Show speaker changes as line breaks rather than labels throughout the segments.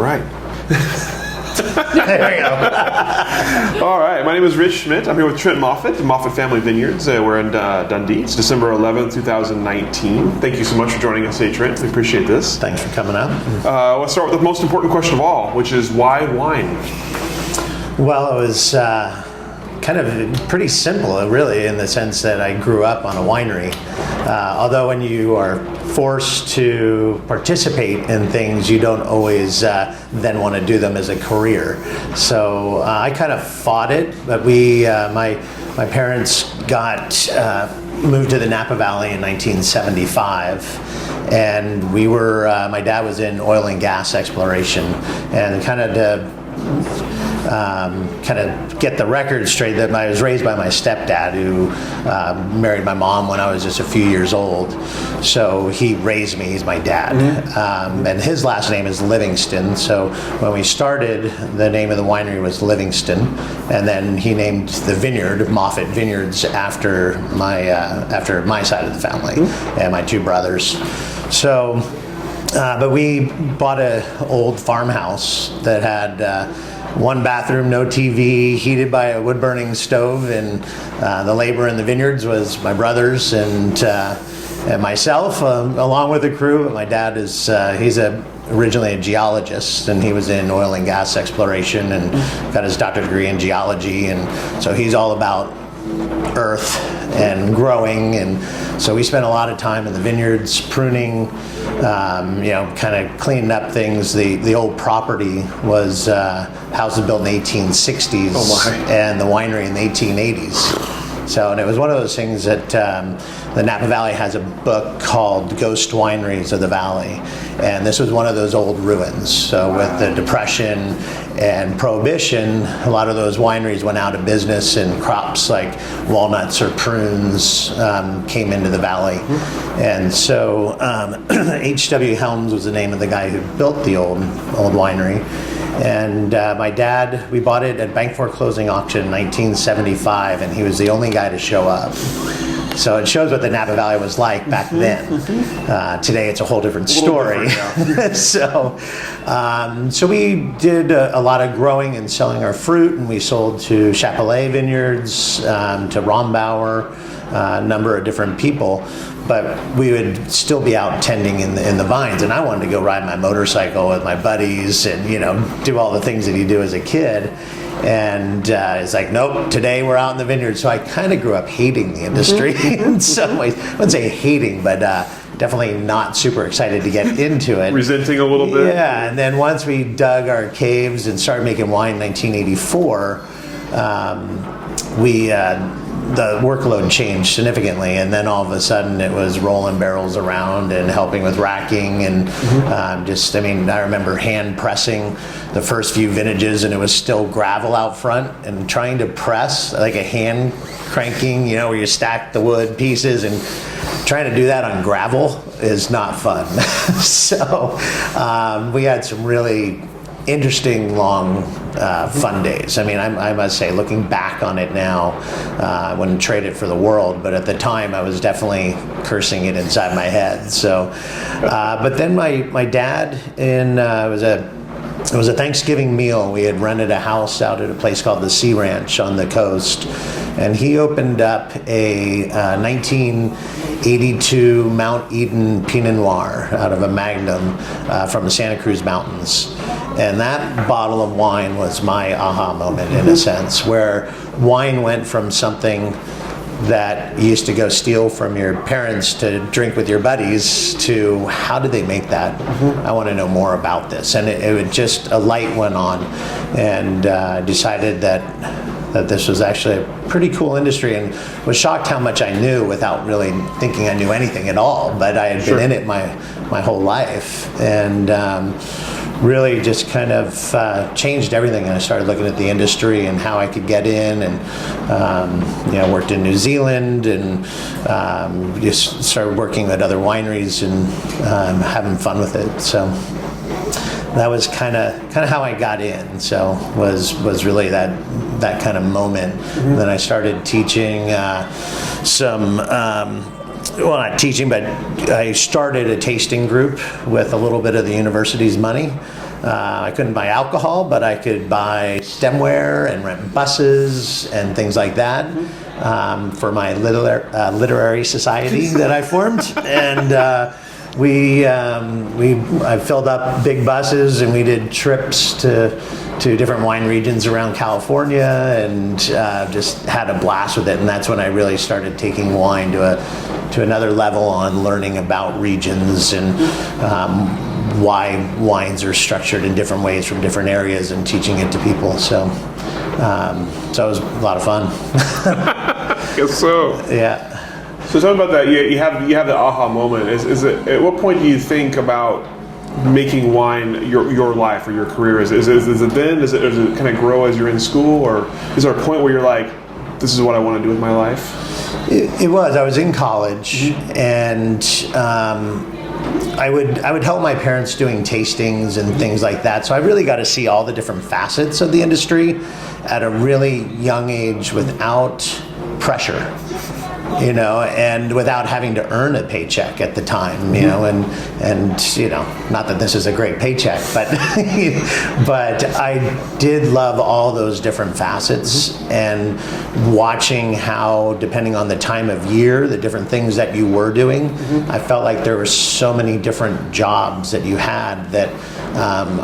right.
There you go.
All right, my name is Rich Schmidt. I'm here with Trent Moffett, the Moffett Family Vineyards. We're in Dundee. It's December 11th, 2019. Thank you so much for joining us today, Trent. We appreciate this.
Thanks for coming out.
Let's start with the most important question of all, which is why wine?
Well, it was kind of pretty simple, really, in the sense that I grew up on a winery. Although when you are forced to participate in things, you don't always then want to do them as a career. So I kind of fought it, but my parents moved to the Napa Valley in 1975, and my dad was in oil and gas exploration, and kind of get the record straight, that I was raised by my stepdad, who married my mom when I was just a few years old. So he raised me. He's my dad. And his last name is Livingston. So when we started, the name of the winery was Livingston. And then he named the vineyard Moffett Vineyards after my side of the family and my two brothers. So, but we bought an old farmhouse that had one bathroom, no TV, heated by a wood-burning stove, and the labor in the vineyards was my brothers and myself, along with the crew. But my dad is originally a geologist, and he was in oil and gas exploration and got his doctorate degree in geology, and so he's all about earth and growing. And so we spent a lot of time in the vineyards pruning, kind of cleaning up things. The old property was house was built in the 1860s, and the winery in the 1880s. So, and it was one of those things that the Napa Valley has a book called Ghost Wineries of the Valley, and this was one of those old ruins. So with the Depression and Prohibition, a lot of those wineries went out of business, and crops like walnuts or prunes came into the valley. And so H.W. Helms was the name of the guy who built the old winery. And my dad, we bought it at bank foreclosing auction in 1975, and he was the only guy to show up. So it shows what the Napa Valley was like back then. Today it's a whole different story. So we did a lot of growing and selling our fruit, and we sold to Chapelet Vineyards, to Rombauer, a number of different people. But we would still be out tending in the vines, and I wanted to go ride my motorcycle with my buddies and do all the things that you do as a kid. And it's like, nope, today we're out in the vineyard. So I kind of grew up hating the industry in some ways. I wouldn't say hating, but definitely not super excited to get into it.
Resenting a little bit?
Yeah, and then once we dug our caves and started making wine in 1984, the workload changed significantly, and then all of a sudden it was rolling barrels around and helping with racking, and I remember hand pressing the first few vintages, and it was still gravel out front, and trying to press like a hand cranking, where you stack the wood pieces, and trying to do that on gravel is not fun. So we had some really interesting, long, fun days. I must say, looking back on it now, I wouldn't trade it for the world, but at the time I was definitely cursing it inside my head. So, but then my dad, it was a Thanksgiving meal. We had rented a house out at a place called the Sea Ranch on the coast, and he opened up a 1982 Mount Eden Pinot Noir out of a Magnum from the Santa Cruz Mountains. And that bottle of wine was my aha moment, in a sense, where wine went from something that you used to go steal from your parents to drink with your buddies to how did they make that? I want to know more about this. And it would just, a light went on, and decided that this was actually a pretty cool industry, and was shocked how much I knew without really thinking I knew anything at all. But I had been in it my whole life, and really just kind of changed everything. And I started looking at the industry and how I could get in, and worked in New Zealand, and just started working at other wineries and having fun with it. So that was kind of how I got in. So was really that kind of moment. And then I started teaching well, not teaching, but I started a tasting group with a little bit of the university's money. I couldn't buy alcohol, but I could buy stemware and rent buses and things like that for my literary society that I formed. And I filled up big buses, and we did trips to different wine regions around California, and just had a blast with it. And that's when I really started taking wine to another level on learning about regions and why wines are structured in different ways from different areas, and teaching it to people. So it was a lot of fun.
I guess so.
Yeah.
So talk about that. You have the aha moment. Is it, at what point do you think about making wine your life or your career? Is it then? Does it kind of grow as you're in school, or is there a point where you're like, this is what I want to do with my life?
It was. I was in college, and I would help my parents doing tastings and things like that. So I really got to see all the different facets of the industry at a really young age without pressure, and without having to earn a paycheck at the time, and not that this is a great paycheck, but but I did love all those different facets, and watching how, depending on the time of year, the different things that you were doing, I felt like there were so many different jobs that you had that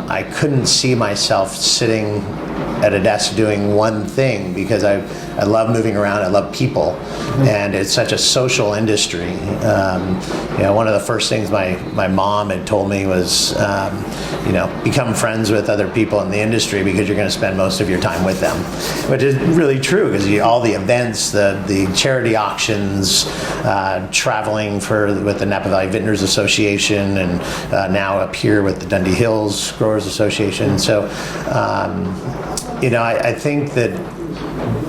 I couldn't see myself sitting at a desk doing one thing, because I love moving around, I love people, and it's such a social industry. One of the first things my mom had told me was, become friends with other people in the industry, because you're going to spend most of your time with them, which is really true, because all the events, the charity auctions, traveling with the Napa Valley Vintners Association, and now up here with the Dundee Hills Growers Association. So I think that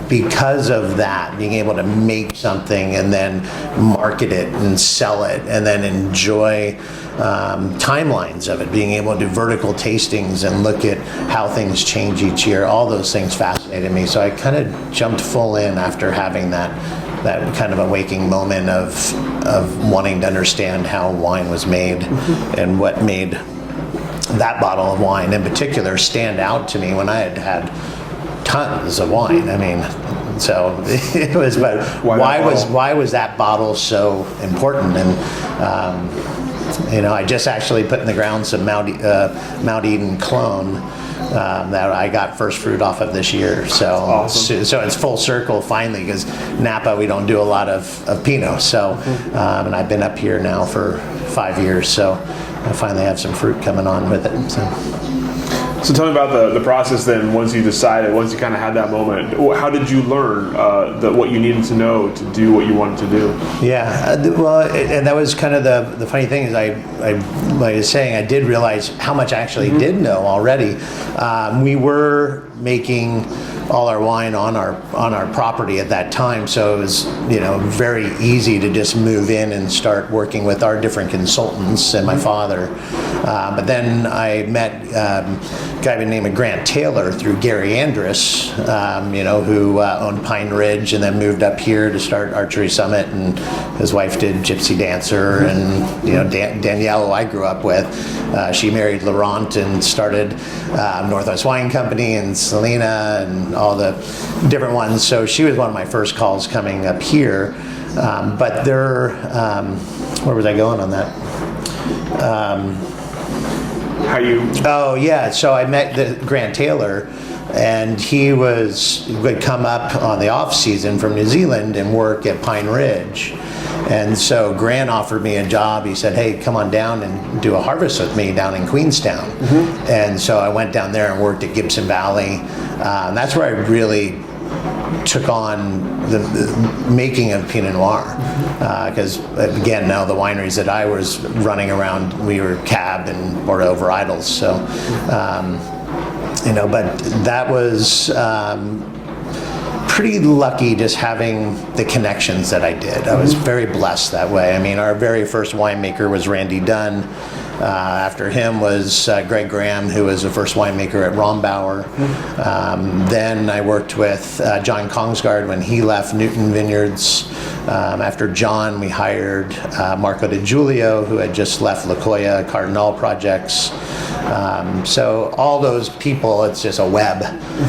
because of that, being able to make something and then market it and sell it and then enjoy timelines of it, being able to do vertical tastings and look at how things change each year, all those things fascinated me. So I kind of jumped full in after having that kind of a waking moment of wanting to understand how wine was made and what made that bottle of wine in particular stand out to me when I had tons of wine. I mean, so it was, but why was that bottle so important? And I just actually put in the ground some Mount Eden clone that I got first fruit off of this year. So awesome. So it's full circle finally, because Napa, we don't do a lot of Pinot. So and I've been up here now for 5 years, so I finally have some fruit coming on with it.
So tell me about the process then. Once you kind of had that moment, how did you learn what you needed to know to do what you wanted to do? Yeah,
and that was kind of the funny thing is like I was saying, I did realize how much I actually did know already. We were making all our wine on our property at that time, so it was very easy to just move in and start working with our different consultants and my father. But then I met a guy by the name of Grant Taylor through Gary Andrus, who owned Pine Ridge and then moved up here to start Archery Summit, and his wife did Gypsy Dancer, and Danielle, who I grew up with, she married Laurent and started Northwest Wine Company and Selena and all the different ones. So she was one of my first calls coming up here. But where was I going on that? Oh yeah, so I met Grant Taylor, and he would come up on the off season from New Zealand and work at Pine Ridge. And so Grant offered me a job. He said, hey, come on down and do a harvest with me down in Queenstown. And so I went down there and worked at Gibson Valley. That's where I really took on the making of Pinot Noir, because again, now the wineries that I was running around, we were Cab and Bordeaux varietals. So, but that was pretty lucky, just having the connections that I did. I was very blessed that way. I mean, our very first winemaker was Randy Dunn. After him was Greg Graham, who was the first winemaker at Rombauer. Then I worked with John Kongsgaard when he left Newton Vineyards. After John, we hired Marco Di Giulio, who had just left La Colla Cardinal Projects. So all those people, it's just a web,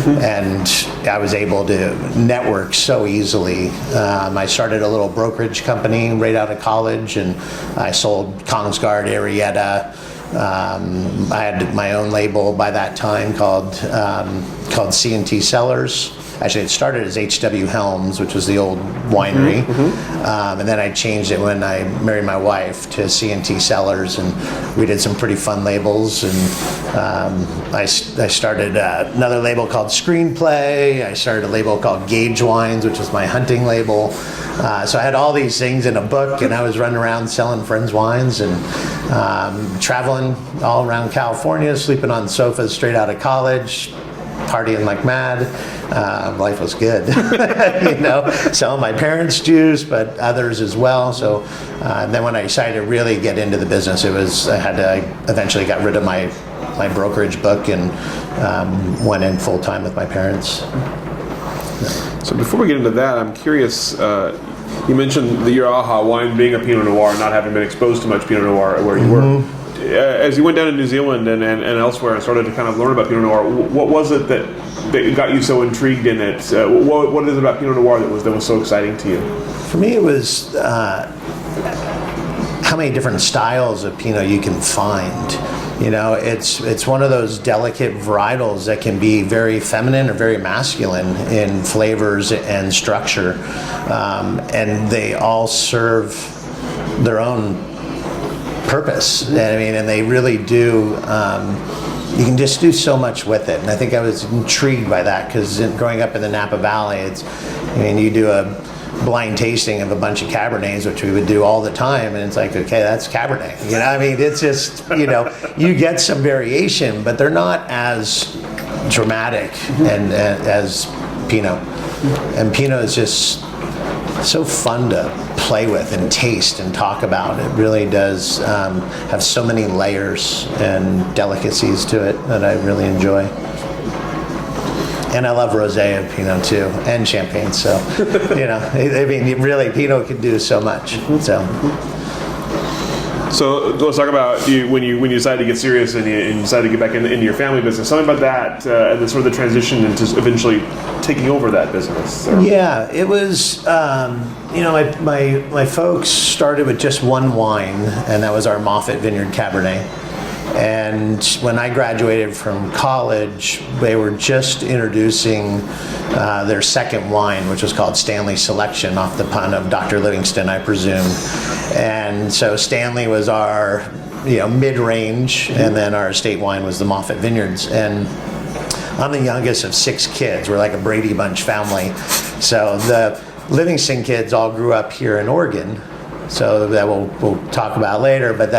and I was able to network so easily. I started a little brokerage company right out of college, and I sold Kongsgaard, Arietta. I had my own label by that time called C&T Cellars. Actually, it started as H.W. Helms, which was the old winery, and then I changed it when I married my wife to C&T Cellars, and we did some pretty fun labels. And I started another label called Screenplay. I started a label called Gage Wines, which was my hunting label. So I had all these things in a book, and I was running around selling friends' wines and traveling all around California, sleeping on sofas straight out of college, partying like mad. Life was good, selling my parents' juice, but others as well. So then when I decided to really get into the business, I eventually got rid of my brokerage book and went in full time with my parents.
So before we get into that, I'm curious, you mentioned your aha wine being a Pinot Noir, not having been exposed to much Pinot Noir where you were. As you went down to New Zealand and elsewhere and started to kind of learn about Pinot Noir, what was it that got you so intrigued in it? What is it about Pinot Noir that was so exciting to you?
For me, it was how many different styles of Pinot you can find. It's one of those delicate varietals that can be very feminine or very masculine in flavors and structure, and they all serve their own purpose. And they really do. You can just do so much with it, and I think I was intrigued by that because growing up in the Napa Valley, you do a blind tasting of a bunch of Cabernets, which we would do all the time, and it's like, okay, that's Cabernet. It's just you get some variation, but they're not as dramatic and as Pinot. And Pinot is just so fun to play with and taste and talk about. It really does have so many layers and delicacies to it that I really enjoy. And I love rosé and Pinot too, and champagne. So, really, Pinot can do so much.
So let's talk about when you decided to get serious and you decided to get back into your family business. Tell me about that and the sort of the transition into eventually taking over that business.
Yeah, it was. My folks started with just one wine, and that was our Moffett Vineyard Cabernet. And when I graduated from college, they were just introducing their second wine, which was called Stanley Selection, off the pun of Dr. Livingston, I presume. And so Stanley was our mid-range, and then our estate wine was the Moffett Vineyards. And I'm the youngest of 6 kids. We're like a Brady Bunch family. So the Livingston kids all grew up here in Oregon. So that we'll talk about later, but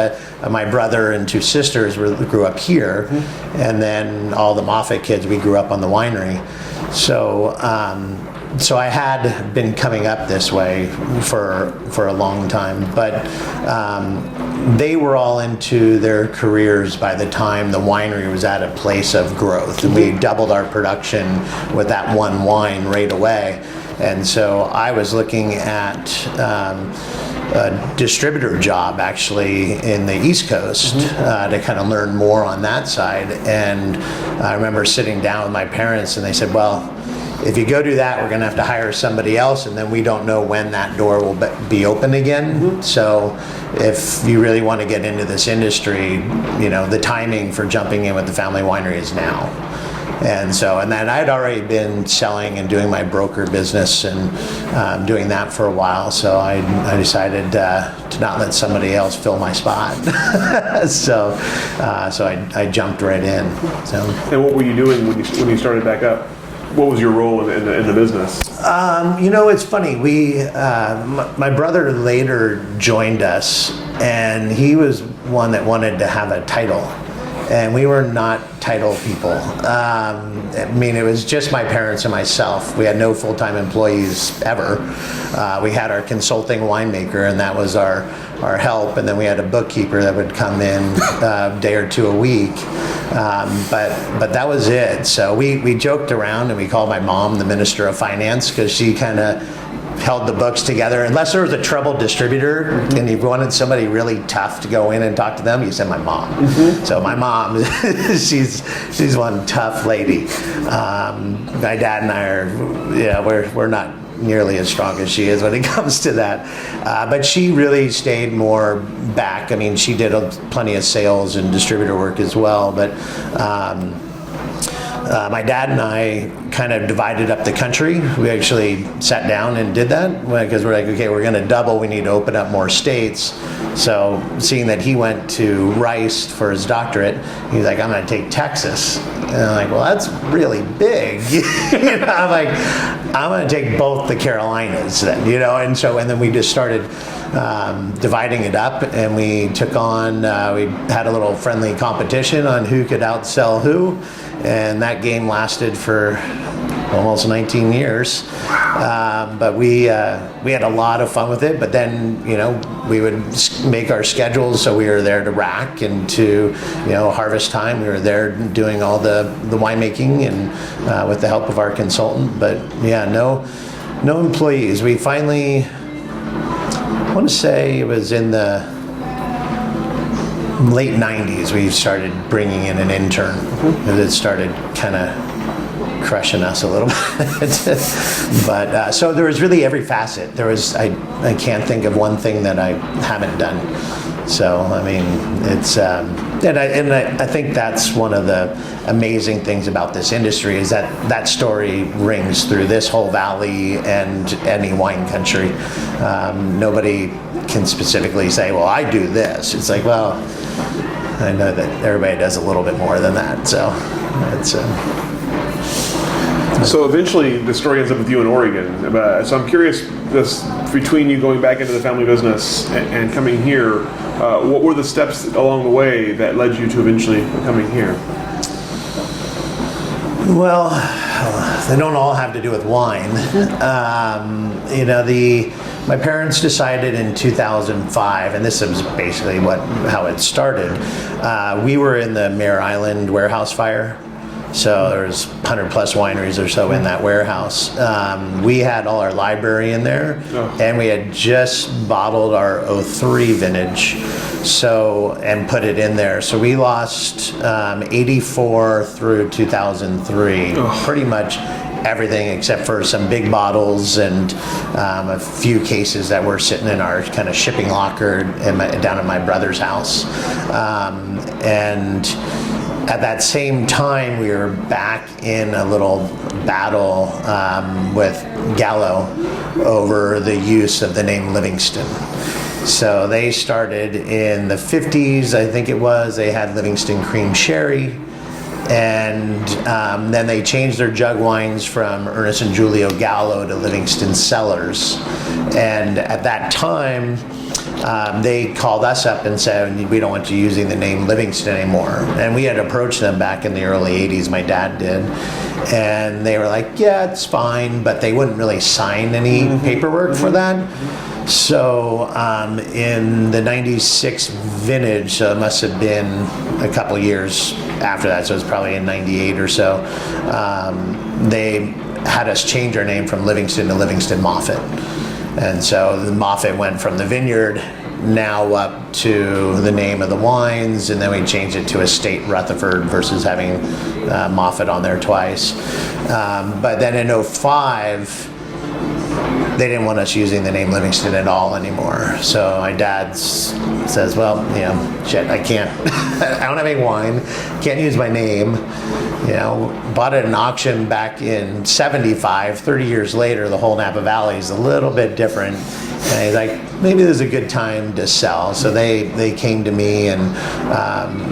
my brother and 2 sisters grew up here, and then all the Moffett kids, we grew up on the winery. So I had been coming up this way for a long time, but they were all into their careers by the time the winery was at a place of growth. And we doubled our production with that one wine right away. And so I was looking at a distributor job actually in the East Coast to kind of learn more on that side. And I remember sitting down with my parents, and they said, well, if you go do that, we're going to have to hire somebody else, and then we don't know when that door will be open again. So if you really want to get into this industry, the timing for jumping in with the family winery is now. And then I'd already been selling and doing my broker business and doing that for a while. So I decided to not let somebody else fill my spot. So I jumped right in. So.
And what were you doing when you started back up? What was your role in the business?
It's funny. My brother later joined us, and he was one that wanted to have a title, and we were not title people. I mean, it was just my parents and myself. We had no full-time employees ever. We had our consulting winemaker, and that was our help, and then we had a bookkeeper that would come in a day or two a week. But that was it. So we joked around, and we called my mom the Minister of Finance, because she kind of held the books together. Unless there was a troubled distributor and you wanted somebody really tough to go in and talk to them, you sent my mom. So my mom, she's one tough lady. My dad and I are, we're not nearly as strong as she is when it comes to that. But she really stayed more back. I mean, she did plenty of sales and distributor work as well, but my dad and I kind of divided up the country. We actually sat down and did that because we're like, okay, we're going to double. We need to open up more states. So seeing that he went to Rice for his doctorate, he's like, I'm going to take Texas. And I'm like, well, that's really big. I'm like, I'm going to take both the Carolinas then, and then we just started dividing it up, and we took on, we had a little friendly competition on who could outsell who, and that game lasted for almost 19 years. But we had a lot of fun with it, but then, we would make our schedules, so we were there to rack and to, harvest time. We were there doing all the winemaking and with the help of our consultant, but yeah, no employees. We finally, I want to say it was in the late 90s, we started bringing in an intern, because it started kind of crushing us a little bit. But so there was really every facet. There was, I can't think of one thing that I haven't done. So I mean, it's and I think that's one of the amazing things about this industry, is that story rings through this whole valley and any wine country. Nobody can specifically say, well, I do this. It's like, well, I know that everybody does a little bit more than that. So it's.
So eventually, the story ends up with you in Oregon. So I'm curious, this between you going back into the family business and coming here, what were the steps along the way that led you to eventually coming here?
Well, they don't all have to do with wine. My parents decided in 2005, and this was basically how it started. We were in the Mare Island warehouse fire. So there's 100 plus wineries or so in that warehouse. We had all our library in there, and we had just bottled our 03 vintage, and put it in there. So we lost 84 through 2003, pretty much everything except for some big bottles and a few cases that were sitting in our kind of shipping locker down at my brother's house. And at that same time, we were back in a little battle with Gallo over the use of the name Livingston. So they started in the 50s, I think it was. They had Livingston Cream Sherry. And then they changed their jug wines from Ernest and Julio Gallo to Livingston Cellars. And at that time, they called us up and said, we don't want you using the name Livingston anymore. And we had approached them back in the early 80s, my dad did. And they were like, yeah, it's fine, but they wouldn't really sign any paperwork for that. So in the 96 vintage, so it must have been a couple years after that, so it was probably in 98 or so, they had us change our name from Livingston to Livingston Moffett. And so the Moffett went from the vineyard now up to the name of the wines, and then we changed it to Estate Rutherford versus having Moffett on there twice. But then in 05, they didn't want us using the name Livingston at all anymore. So my dad says, well, shit, I can't, I don't have any wine, can't use my name. Bought it at an auction back in 75, 30 years later, the whole Napa Valley is a little bit different. And he's like, maybe this is a good time to sell. So they came to me and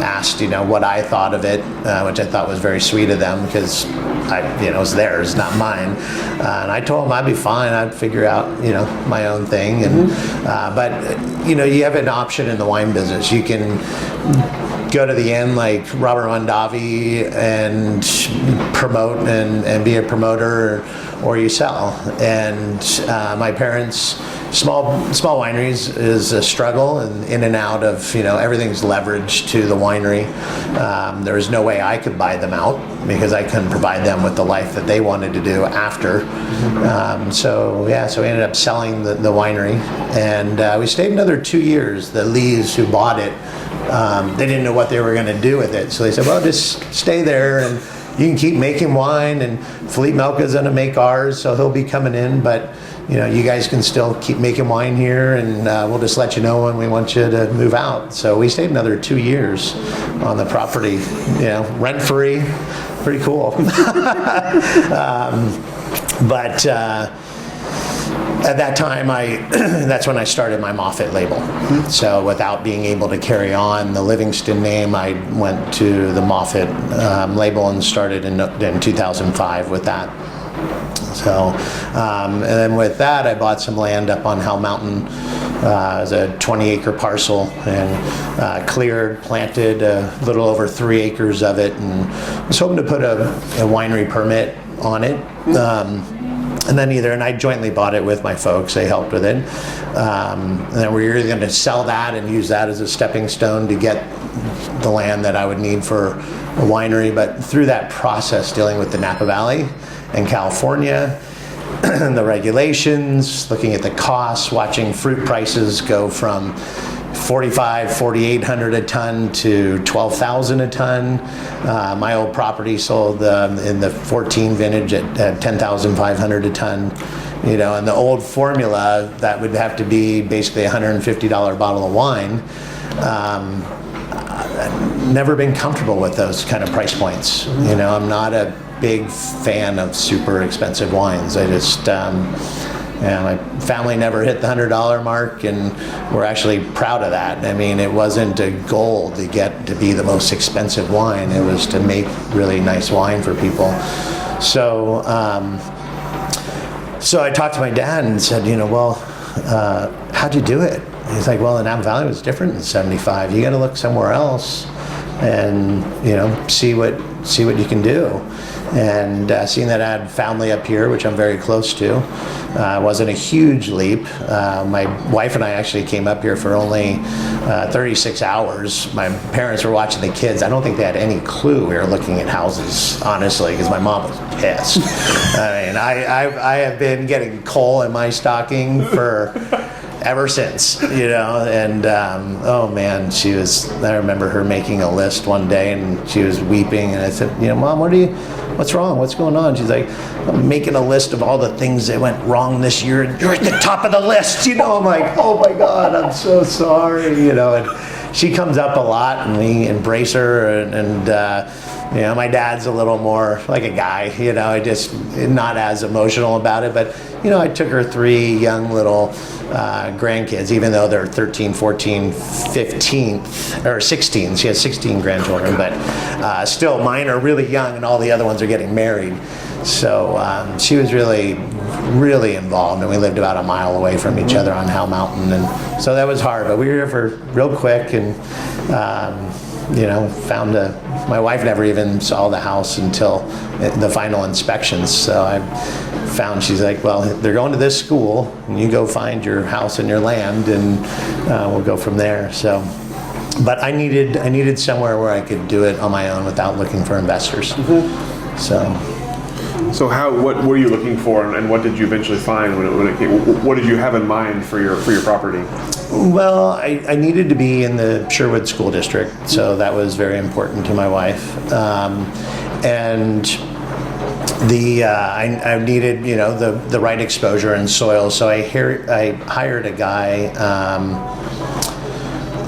asked, what I thought of it, which I thought was very sweet of them because it's theirs, not mine. And I told them I'd be fine. I'd figure out, my own thing. And but you have an option in the wine business. You can go to the end like Robert Mondavi and promote and be a promoter, or you sell. And my parents, small wineries is a struggle, and in and out of everything's leveraged to the winery. There was no way I could buy them out because I couldn't provide them with the life that they wanted to do after. So we ended up selling the winery, and we stayed another 2 years. The Lees who bought it, they didn't know what they were going to do with it, so they said, well, just stay there and you can keep making wine, and Philippe Melka's going to make ours, so he'll be coming in, but you guys can still keep making wine here, and we'll just let you know when we want you to move out. So we stayed another 2 years on the property, rent free. Pretty cool. But at that time, that's when I started my Moffett label. So without being able to carry on the Livingston name, I went to the Moffett label and started in 2005 with that. So, and then with that, I bought some land up on Hell Mountain. It was a 20-acre parcel, and cleared, planted a little over 3 acres of it, and was hoping to put a winery permit on it. And I jointly bought it with my folks. They helped with it. And then we were either going to sell that and use that as a stepping stone to get the land that I would need for a winery. But through that process, dealing with the Napa Valley and California, the regulations, looking at the costs, watching fruit prices go from $4,800 a ton to $12,000 a ton. My old property sold in the 14 vintage at $10,500 a ton. And the old formula, that would have to be basically a $150 bottle of wine. I've never been comfortable with those kind of price points. I'm not a big fan of super expensive wines. I just, my family never hit the $100 mark, and we're actually proud of that. I mean, it wasn't a goal to get to be the most expensive wine. It was to make really nice wine for people. So, so I talked to my dad and said, how'd you do it? He's like, well, the Napa Valley was different in '75. You got to look somewhere else, and see what you can do. And seeing that I had family up here, which I'm very close to, wasn't a huge leap. My wife and I actually came up here for only 36 hours. My parents were watching the kids. I don't think they had any clue we were looking at houses, honestly, because my mom was pissed. I mean, I have been getting coal in my stocking for ever since, and oh man, I remember her making a list one day, and she was weeping, and I said, Mom, what's wrong? What's going on? She's like, I'm making a list of all the things that went wrong this year, and you're at the top of the list, I'm like, oh my God, I'm so sorry, and she comes up a lot, and we embrace her, and my dad's a little more like a guy, just not as emotional about it, but I took her 3 young little grandkids, even though they're 13, 14, 15, or 16. She has 16 grandchildren, but still mine are really young, and all the other ones are getting married. So she was really, really involved, and we lived about a mile away from each other on Hell Mountain, and so that was hard, but we were here for real quick, and found my wife never even saw the house until the final inspections. So I found, she's like, well, they're going to this school, and you go find your house and your land, and we'll go from there. So, but I needed somewhere where I could do it on my own without looking for investors.
So what were you looking for, and what did you eventually find when it came? What did you have in mind for your property?
Well, I needed to be in the Sherwood School District, so that was very important to my wife. And I needed the right exposure and soil, so I hired a guy.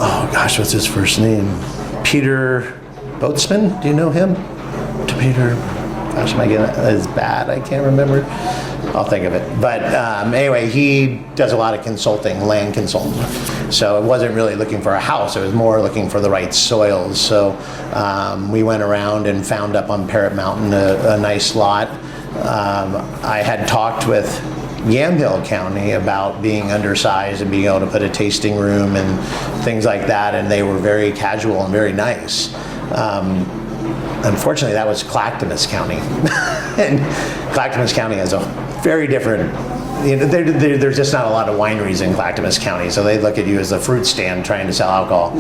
Oh gosh, what's his first name? Peter Boatsman. Do you know him? Peter. Gosh, am I getting that is bad? I can't remember. I'll think of it. But anyway, he does a lot of consulting, land consulting. So it wasn't really looking for a house. It was more looking for the right soils. So we went around and found up on Parrot Mountain a nice lot. I had talked with Yamhill County about being undersized and being able to put a tasting room and things like that, and they were very casual and very nice. Unfortunately, that was Clackamas County, and Clackamas County has a very different. There's just not a lot of wineries in Clackamas County, so they look at you as a fruit stand trying to sell alcohol.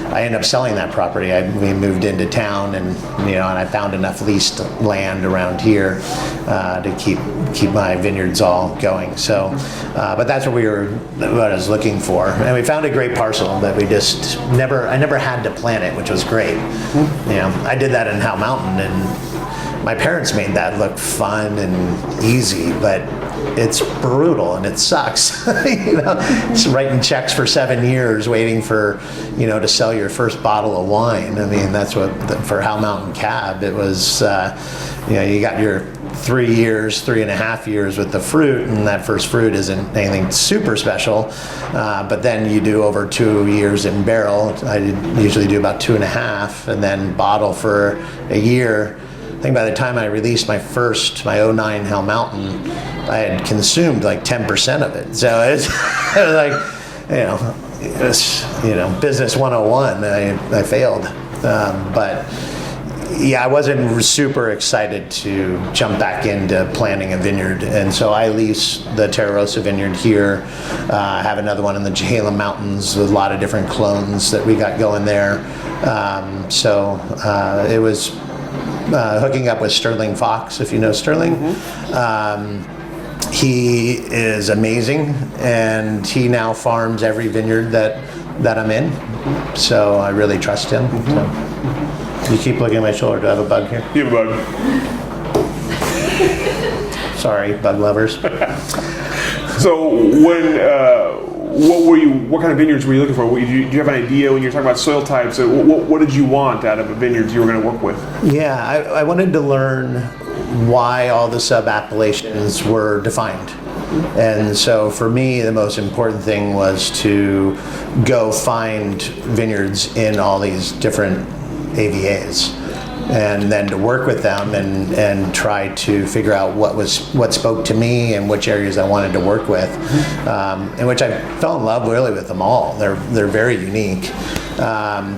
I ended up selling that property. We moved into town, and and I found enough leased land around here to keep my vineyards all going. So, but that's what I was looking for, and we found a great parcel that we just I never had to plant it, which was great. I did that in Howe Mountain, and my parents made that look fun and easy, but it's brutal and it sucks. Just writing checks for 7 years, waiting for, to sell your first bottle of wine. I mean, that's what for Howe Mountain Cab. It was, you got your 3.5 years with the fruit, and that first fruit isn't anything super special. But then you do over 2 years in barrel. I usually do about 2.5, and then bottle for a year. I think by the time I released my 09 Hell Mountain, I had consumed like 10% of it. So it was like, business 101. I failed. But yeah, I wasn't super excited to jump back into planting a vineyard. And so I lease the Terra Rosa vineyard here. I have another one in the Chehalem Mountains with a lot of different clones that we got going there. It was hooking up with Sterling Fox, if you know Sterling. He is amazing, and he now farms every vineyard that I'm in. So I really trust him. So. You keep looking at my shoulder. Do I have a bug here?
You have a bug.
Sorry, bug lovers.
So what kind of vineyards were you looking for? Do you have an idea when you're talking about soil types? What did you want out of a vineyard you were going to work with?
Yeah, I wanted to learn why all the sub-appellations were defined. And so for me, the most important thing was to go find vineyards in all these different AVAs, and then to work with them and try to figure out what spoke to me and which areas I wanted to work with, in which I fell in love really with them all. They're very unique.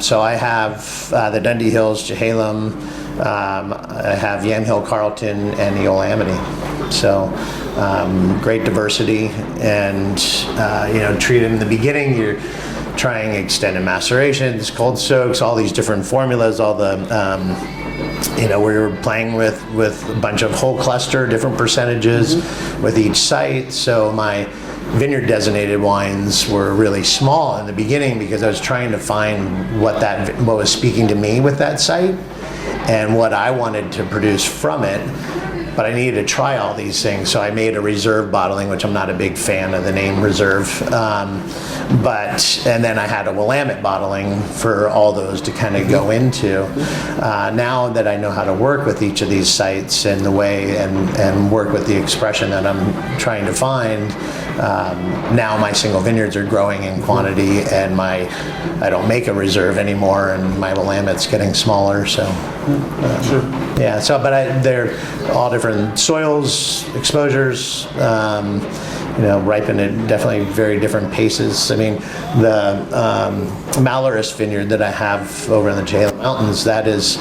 So I have the Dundee Hills, Chehalem, I have Yamhill, Carlton, and the Old Amity. So great diversity, and treat them in the beginning. You're trying extended macerations, cold soaks, all these different formulas, all the we were playing with a bunch of whole cluster, different percentages with each site. So my vineyard designated wines were really small in the beginning because I was trying to find what was speaking to me with that site and what I wanted to produce from it. But I needed to try all these things, so I made a reserve bottling, which I'm not a big fan of the name reserve. And then I had a Willamette bottling for all those to kind of go into. Now that I know how to work with each of these sites and the way and work with the expression that I'm trying to find, now my single vineyards are growing in quantity, and I don't make a reserve anymore, and my Willamette's getting smaller. So.
Sure.
Yeah. So, but they're all different soils, exposures. Ripen at definitely very different paces. I mean, the Malloris vineyard that I have over in the Chehalem Mountains, that is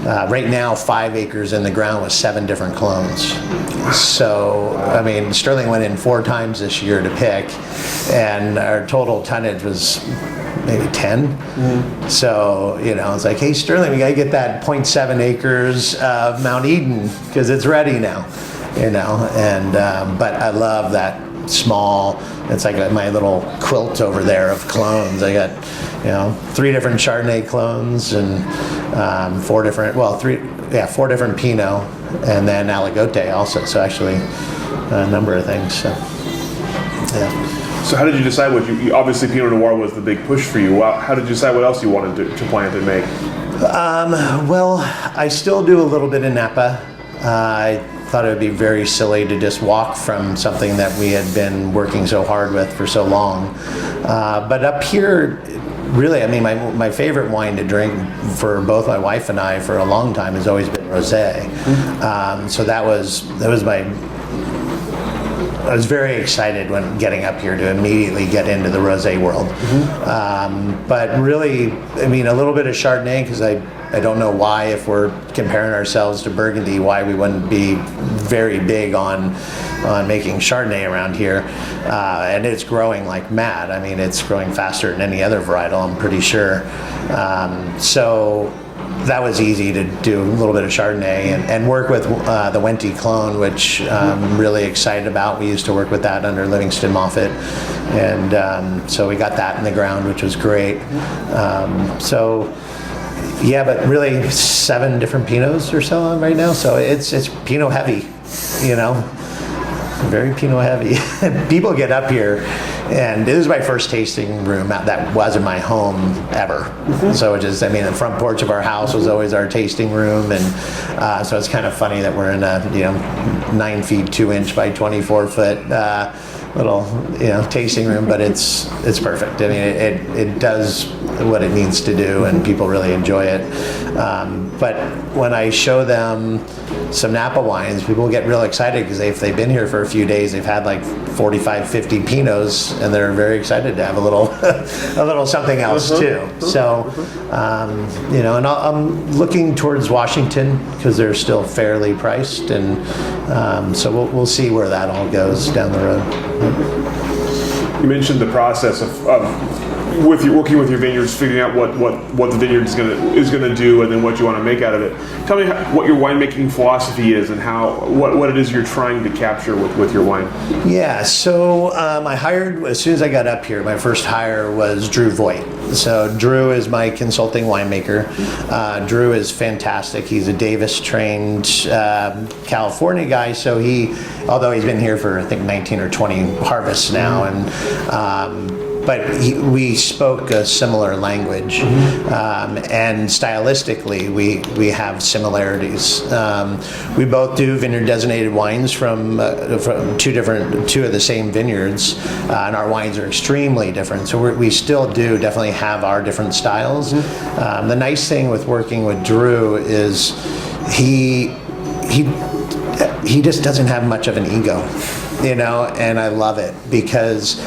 right now 5 acres in the ground with 7 different clones. So, I mean, Sterling went in 4 times this year to pick, and our total tonnage was maybe 10. So, it's like, hey, Sterling, we got to get that 0.7 acres of Mount Eden because it's ready now, but I love that small, it's like my little quilt over there of clones. I got, 3 different Chardonnay clones and 4 different Pinot, and then Aligote also. So actually a number of things. So, yeah.
So how did you decide what you obviously Pinot Noir was the big push for you. How did you decide what else you wanted to plant and make?
Well, I still do a little bit in Napa. I thought it would be very silly to just walk from something that we had been working so hard with for so long. But up here, really, I mean, my favorite wine to drink for both my wife and I for a long time has always been rosé. So that was I was very excited when getting up here to immediately get into the rosé world. But really, I mean, a little bit of Chardonnay, because I don't know why, if we're comparing ourselves to Burgundy, why we wouldn't be very big on making Chardonnay around here. And it's growing like mad. I mean, it's growing faster than any other varietal, I'm pretty sure. So that was easy to do a little bit of Chardonnay and work with the Wente clone, which I'm really excited about. We used to work with that under Livingston Moffett, and so we got that in the ground, which was great. So yeah, but really 7 different Pinots or so right now. So it's Pinot heavy, you know, very Pinot heavy. People get up here, and this is my first tasting room that wasn't my home ever. So it just, I mean, the front porch of our house was always our tasting room, and so it's kind of funny that we're in a 9 feet 2 inch by 24 foot little tasting room, but it's perfect. I mean, it does what it needs to do, and people really enjoy it. But when I show them some Napa wines, people get real excited because if they've been here for a few days, they've had like 45, 50 Pinots, and they're very excited to have a little a little something else too. So and I'm looking towards Washington because they're still fairly priced, and so we'll see where that all goes down the road.
You mentioned the process of working with your vineyards, figuring out what the vineyard is gonna do, and then what you want to make out of it. Tell me what your winemaking philosophy is, and what it is you're trying to capture with your wine.
Yeah, so I hired, as soon as I got up here, my first hire was Drew Voigt. So Drew is my consulting winemaker. Drew is fantastic. He's a Davis-trained California guy, so although he's been here for I think 19 or 20 harvests now, and but we spoke a similar language, and stylistically we have similarities. We both do vineyard designated wines from two of the same vineyards, and our wines are extremely different. So we still do definitely have our different styles. The nice thing with working with Drew is he just doesn't have much of an ego, and I love it because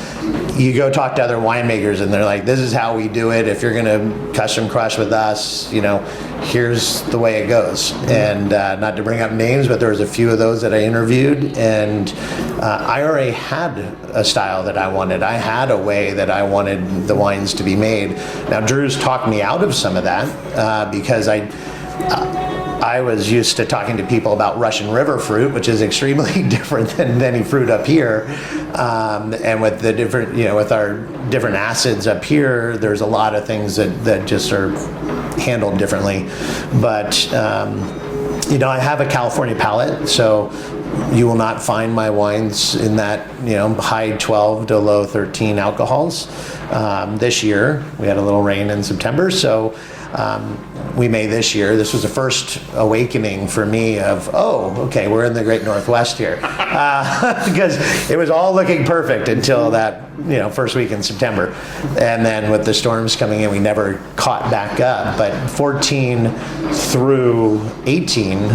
you go talk to other winemakers and they're like, this is how we do it. If you're going to custom crush with us, here's the way it goes. And not to bring up names, but there was a few of those that I interviewed, and I already had a style that I wanted. I had a way that I wanted the wines to be made. Now Drew's talked me out of some of that because I was used to talking to people about Russian River fruit, which is extremely different than any fruit up here. And with the different, with our different acids up here, there's a lot of things that just are handled differently. But, I have a California palate, so you will not find my wines in that, high 12 to low 13 alcohols. This year, we had a little rain in September, so we made this year. This was the first awakening for me of, okay, we're in the Great Northwest here. Because it was all looking perfect until that, first week in September. And then with the storms coming in, we never caught back up. But 14 through 18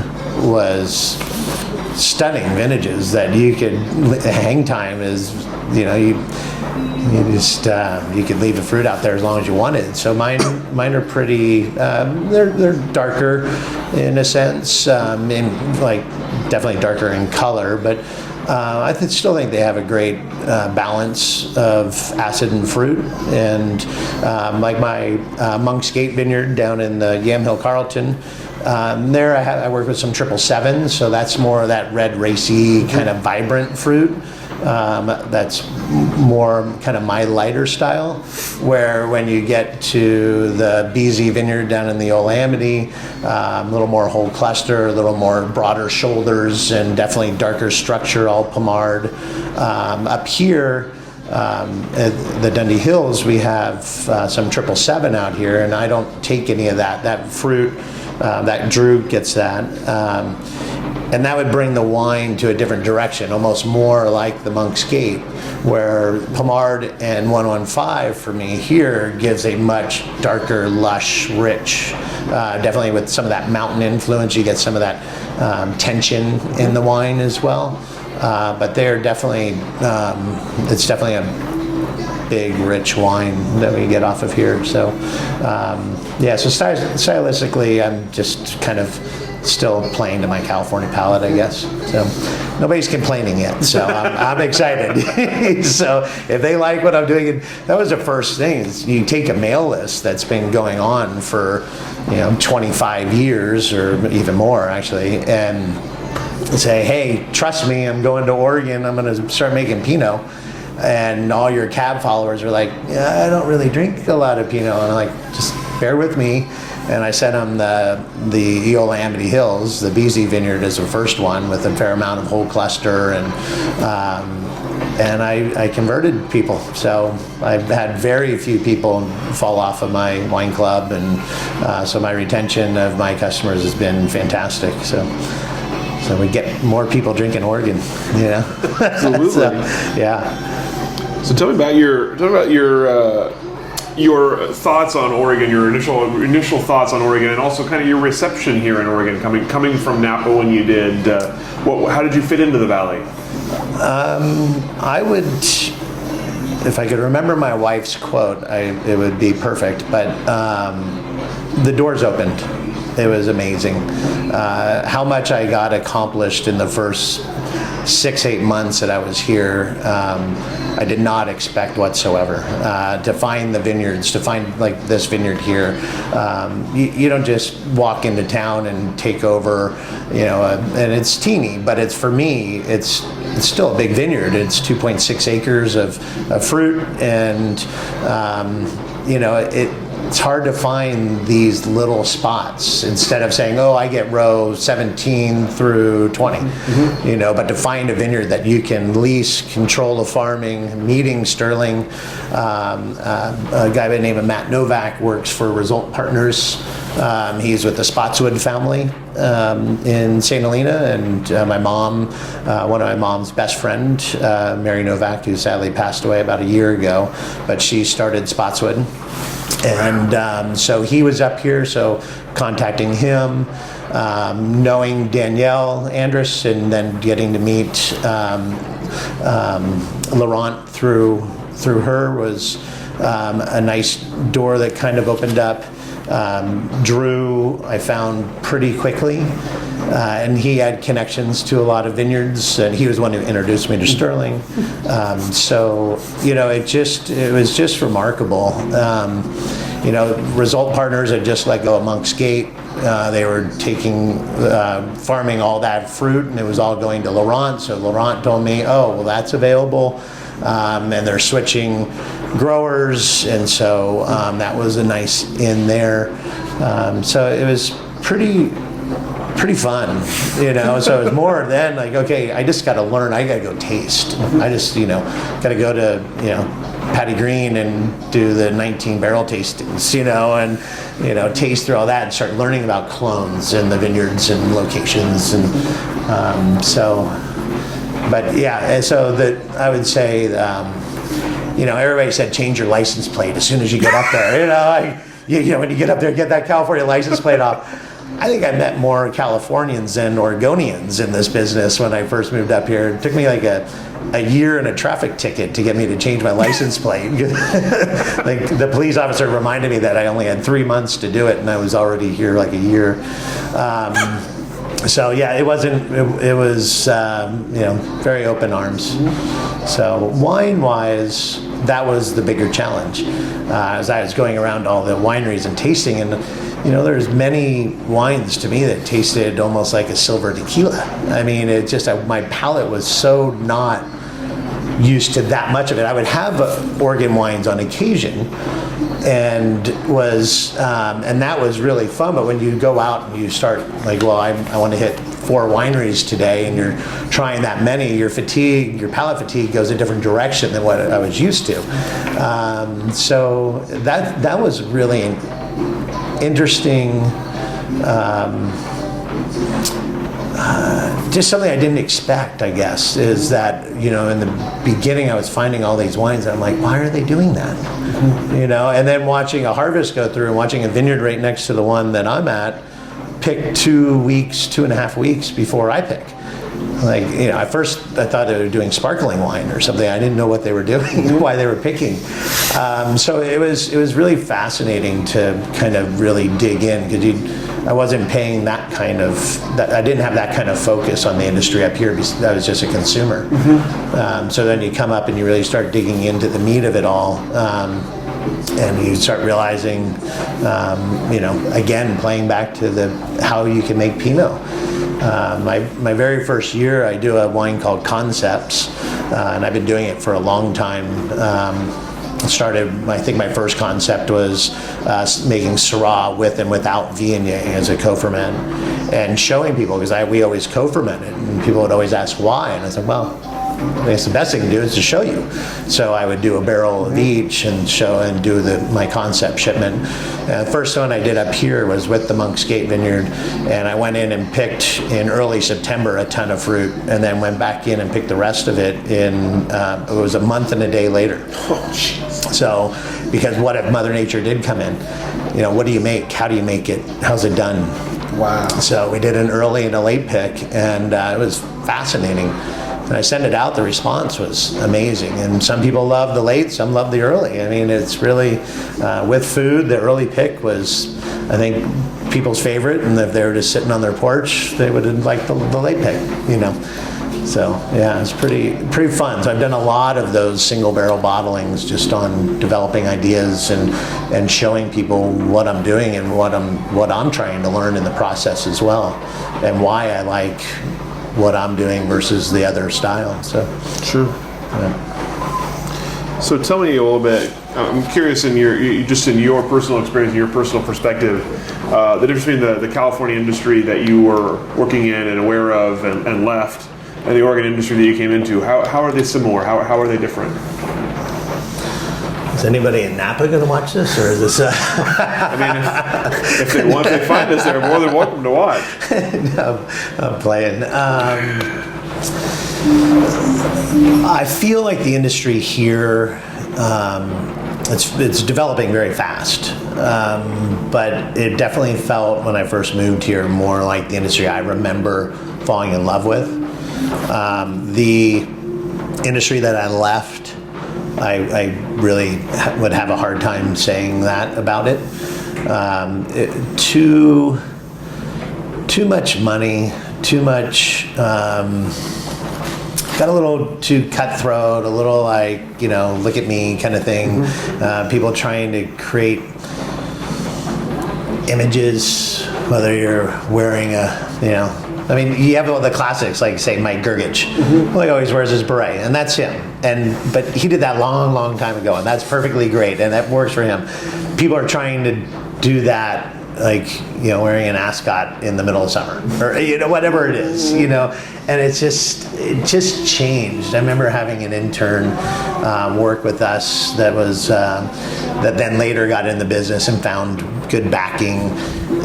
was stunning vintages that you could, hang time is, you could leave the fruit out there as long as you wanted. So mine are pretty. They're darker in a sense, definitely darker in color. But I still think they have a great balance of acid and fruit. And like my Monk's Gate Vineyard down in the Yamhill Carlton. There I work with some 777, so that's more of that red, racy, kind of vibrant fruit. That's more kind of my lighter style, where when you get to the BZ Vineyard down in the Old Amity, a little more whole cluster, a little more broader shoulders, and definitely darker structure, all pomard. Up here, at the Dundee Hills, we have some 777 out here, and I don't take any of that. That fruit, that Drew gets that. and that would bring the wine to a different direction, almost more like the Monk's Gate, where Pommard and 115 for me here gives a much darker, lush, rich, definitely with some of that mountain influence. You get some of that tension in the wine as well. But they're definitely, it's definitely a big, rich wine that we get off of here. So, so stylistically, I'm just kind of still playing to my California palate, I guess. So nobody's complaining yet, so I'm excited. So if they like what I'm doing, and that was the first thing, is you take a mail list that's been going on for 25 years or even more actually, and say, hey, trust me, I'm going to Oregon, I'm going to start making Pinot. And all your cab followers are like, yeah, I don't really drink a lot of Pinot. And I'm like, just bear with me. And I sent them the Eola Amity Hills. The Beezy Vineyard is the first one with a fair amount of whole cluster. And I converted people. So I've had very few people fall off of my wine club. And so my retention of my customers has been fantastic. So we get more people drinking Oregon,
Absolutely.
So, yeah.
So tell me about your thoughts on Oregon, your initial thoughts on Oregon, and also kind of your reception here in Oregon, coming from Napa when you did. How did you fit into the valley?
I would, if I could remember my wife's quote, it would be perfect. But the doors opened. It was amazing. How much I got accomplished in the first 6-8 months that I was here, I did not expect whatsoever. To find the vineyards, to find like this vineyard here, you don't just walk into town and take over, and it's teeny, but it's, for me, it's still a big vineyard. It's 2.6 acres of fruit, and it's hard to find these little spots instead of saying, oh, I get row 17 through 20, but to find a vineyard that you can lease, control the farming, meeting Sterling. A guy by the name of Matt Novak works for Result Partners. He's with the Spotswood family in St. Helena, and my mom, one of my mom's best friend, Mary Novak, who sadly passed away about a year ago, but she started Spotswood. And so he was up here, so contacting him, knowing Danielle Andrus, and then getting to meet Laurent through her was a nice door that kind of opened up. Drew, I found pretty quickly, and he had connections to a lot of vineyards, and he was the one who introduced me to Sterling. So it was just remarkable. Result Partners had just let go of Monk's Gate. They were farming all that fruit, and it was all going to Laurent. So Laurent told me, oh, well, that's available. And they're switching growers, and so that was a nice in there. So it was pretty fun, So it was more than like, okay, I just got to learn. I got to go taste. I just, got to go to, Patty Green and do the 19 barrel tastings, and taste through all that and start learning about clones and the vineyards and locations, and But yeah, so that I would say, everybody said change your license plate as soon as you get up there. When you get up there, get that California license plate off. I think I met more Californians than Oregonians in this business when I first moved up here. It took me like a year and a traffic ticket to get me to change my license plate. Like the police officer reminded me that I only had 3 months to do it, and I was already here like a year. So yeah, it was very open arms. So wine-wise, that was the bigger challenge. As I was going around all the wineries and tasting, and there's many wines to me that tasted almost like a silver tequila. I mean, it just, my palate was so not used to that much of it. I would have Oregon wines on occasion, and that was really fun. But when you go out and you start like, well, I want to hit 4 wineries today, and you're trying that many, your palate fatigue goes a different direction than what I was used to. So that was really an interesting just something I didn't expect, I guess, is that, in the beginning I was finding all these wines and I'm like, why are they doing that? And then watching a harvest go through and watching a vineyard right next to the one that I'm at pick 2.5 weeks before I pick. Like, at first I thought they were doing sparkling wine or something. I didn't know what they were doing, why they were picking. So it was really fascinating to kind of really dig in, because I wasn't paying that kind of, I didn't have that kind of focus on the industry up here because I was just a consumer. So then you come up and you really start digging into the meat of it all. And you start realizing, again, playing back to how you can make Pinot. My very first year, I do a wine called Concepts, and I've been doing it for a long time. I think my first concept was making Syrah with and without Viognier as a co-ferment, and showing people, because we always co-fermented, and people would always ask why, and I said, well, I guess the best thing to do is to show you. So I would do a barrel of each and show and do my concept shipment. The first one I did up here was with the Monk's Gate Vineyard, and I went in and picked in early September a ton of fruit, and then went back in and picked the rest of it it was a month and a day later.
Oh, jeez.
So, because what if Mother Nature did come in? What do you make? How do you make it? How's it done?
Wow.
So we did an early and a late pick, and it was fascinating. When I sent it out, the response was amazing. And some people love the late, some love the early. I mean, it's really, with food, the early pick was, I think, people's favorite. And if they were just sitting on their porch, they would like the late pick, So, yeah, it's pretty fun. So I've done a lot of those single barrel bottlings just on developing ideas and showing people what I'm doing and what I'm trying to learn in the process as well, and why I like what I'm doing versus the other style. So
sure.
Yeah.
So tell me a little bit. I'm curious in your personal experience, your personal perspective, the difference between the California industry that you were working in and aware of and left, and the Oregon industry that you came into. How are they similar? How are they different?
Is anybody in Napa going to watch this, or is this?
I mean, if they find us, they're more than welcome to watch.
No, I'm playing. I feel like the industry here, it's developing very fast, but it definitely felt when I first moved here more like the industry I remember falling in love with. The industry that I left, I really would have a hard time saying that about it. Too much money, too much, got a little too cutthroat, a little like, look at me kind of thing. People trying to create images, whether you're wearing I mean, you have all the classics, like, say, Mike Gergich. Well, he always wears his beret, and that's him. But he did that long time ago, and that's perfectly great, and that works for him. People are trying to do that, like, wearing an ascot in the middle of summer, or whatever it is, and it just changed. I remember having an intern work with us that then later got in the business and found good backing,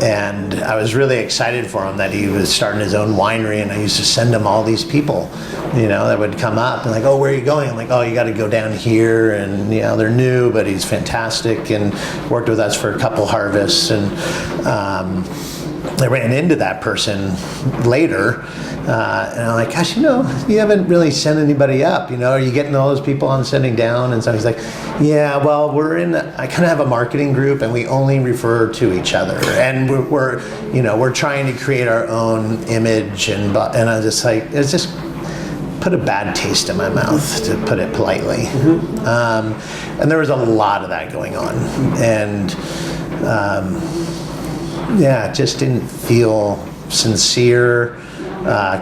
and I was really excited for him that he was starting his own winery, and I used to send him all these people, that would come up and like, oh, where are you going? I'm like, oh, you got to go down here, and they're new, but he's fantastic, and worked with us for a couple harvests, and I ran into that person later, and I'm like, gosh, you haven't really sent anybody up, are you getting all those people I'm sending down? And so he's like, yeah, well, I kind of have a marketing group, and we only refer to each other, and we're trying to create our own image, and I was just like, it's just put a bad taste in my mouth, to put it politely. And there was a lot of that going on, and it just didn't feel sincere,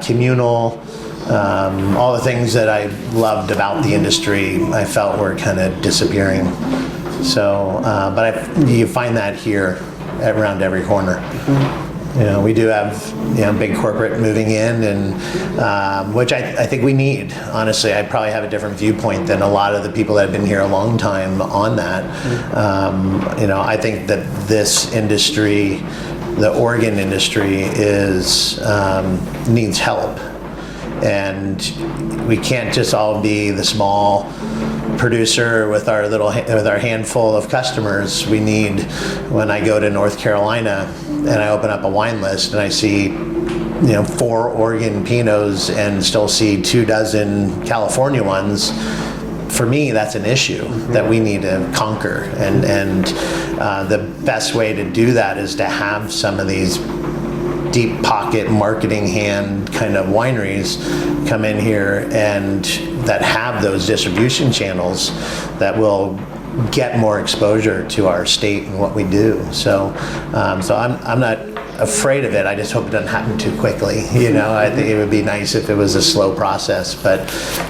communal. All the things that I loved about the industry, I felt were kind of disappearing. So, but you find that here around every corner. We do have big corporate moving in, and which I think we need. Honestly, I probably have a different viewpoint than a lot of the people that have been here a long time on that. I think that this industry the Oregon industry needs help, and we can't just all be the small producer with our handful of customers. We need, when I go to North Carolina and I open up a wine list and I see 4 Oregon Pinots and still see 24 California ones, for me, that's an issue that we need to conquer. And the best way to do that is to have some of these deep pocket marketing hand kind of wineries come in here and that have those distribution channels that will get more exposure to our state and what we do. So I'm not afraid of it. I just hope it doesn't happen too quickly. I think it would be nice if it was a slow process, but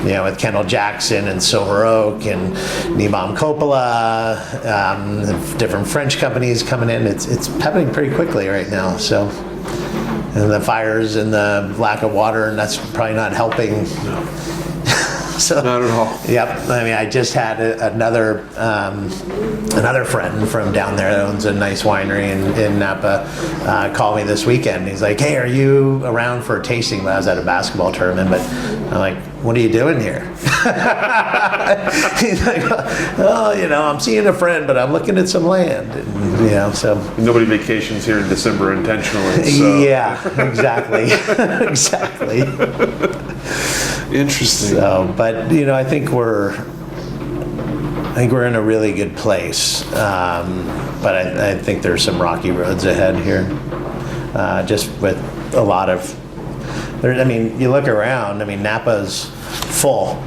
with Kendall Jackson and Silver Oak and Nibam Coppola, different French companies coming in, it's happening pretty quickly right now. So, and the fires and the lack of water, and that's probably not helping.
No.
So,
not at all.
Yep. I mean, I just had another friend from down there that owns a nice winery in Napa call me this weekend. He's like, "Hey, are you around for a tasting?" But I was at a basketball tournament, but I'm like, "What are you doing here?" He's like, "Oh, I'm seeing a friend, but I'm looking at some land." And, so
nobody vacations here in December intentionally. So.
Yeah, exactly, exactly.
Interesting.
So, but I think we're in a really good place. But I think there's some rocky roads ahead here. Just with a lot of, you look around. Napa's full.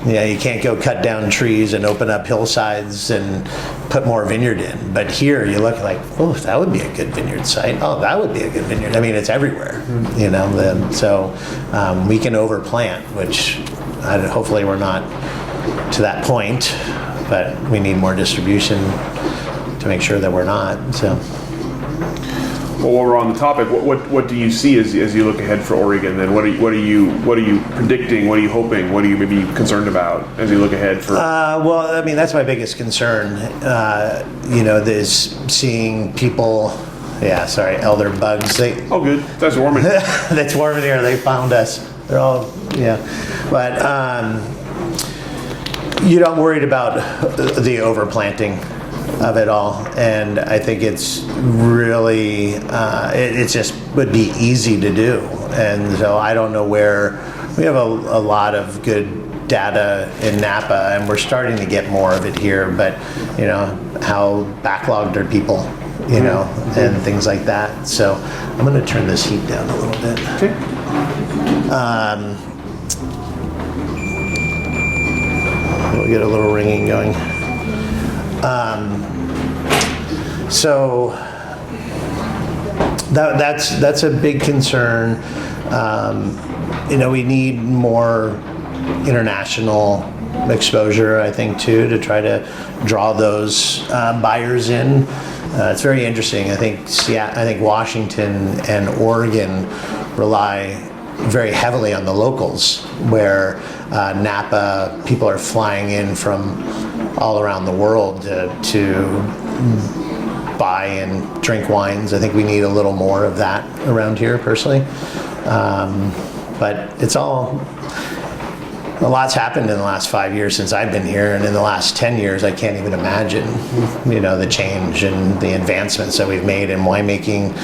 You can't go cut down trees and open up hillsides and put more vineyard in. But here you look like, oh, that would be a good vineyard site. Oh, that would be a good vineyard. It's everywhere, So we can overplant, which hopefully we're not to that point, but we need more distribution to make sure that we're not. So.
Well, while we're on the topic, what do you see as you look ahead for Oregon? Then what are you predicting? What are you hoping? What are you maybe concerned about as you look ahead for?
Well, that's my biggest concern. This seeing people. Yeah, sorry, elder bugs.
Oh, good. That's warming.
That's warming here. They found us. They're all but I'm worried about the overplanting of it all, and I think it's really it just would be easy to do, and so I don't know where we have a lot of good data in Napa, and we're starting to get more of it here, but how backlogged are people, and things like that. So I'm going to turn this heat down a little bit.
Okay.
We'll get a little ringing going. So that's a big concern. We need more international exposure, I think, too, to try to draw those buyers in. It's very interesting. I think Washington and Oregon rely very heavily on the locals, where Napa people are flying in from all around the world to buy and drink wines. I think we need a little more of that around here, personally. But it's a lot's happened in the last 5 years since I've been here, and in the last 10 years, I can't even imagine, the change and the advancements that we've made in winemaking,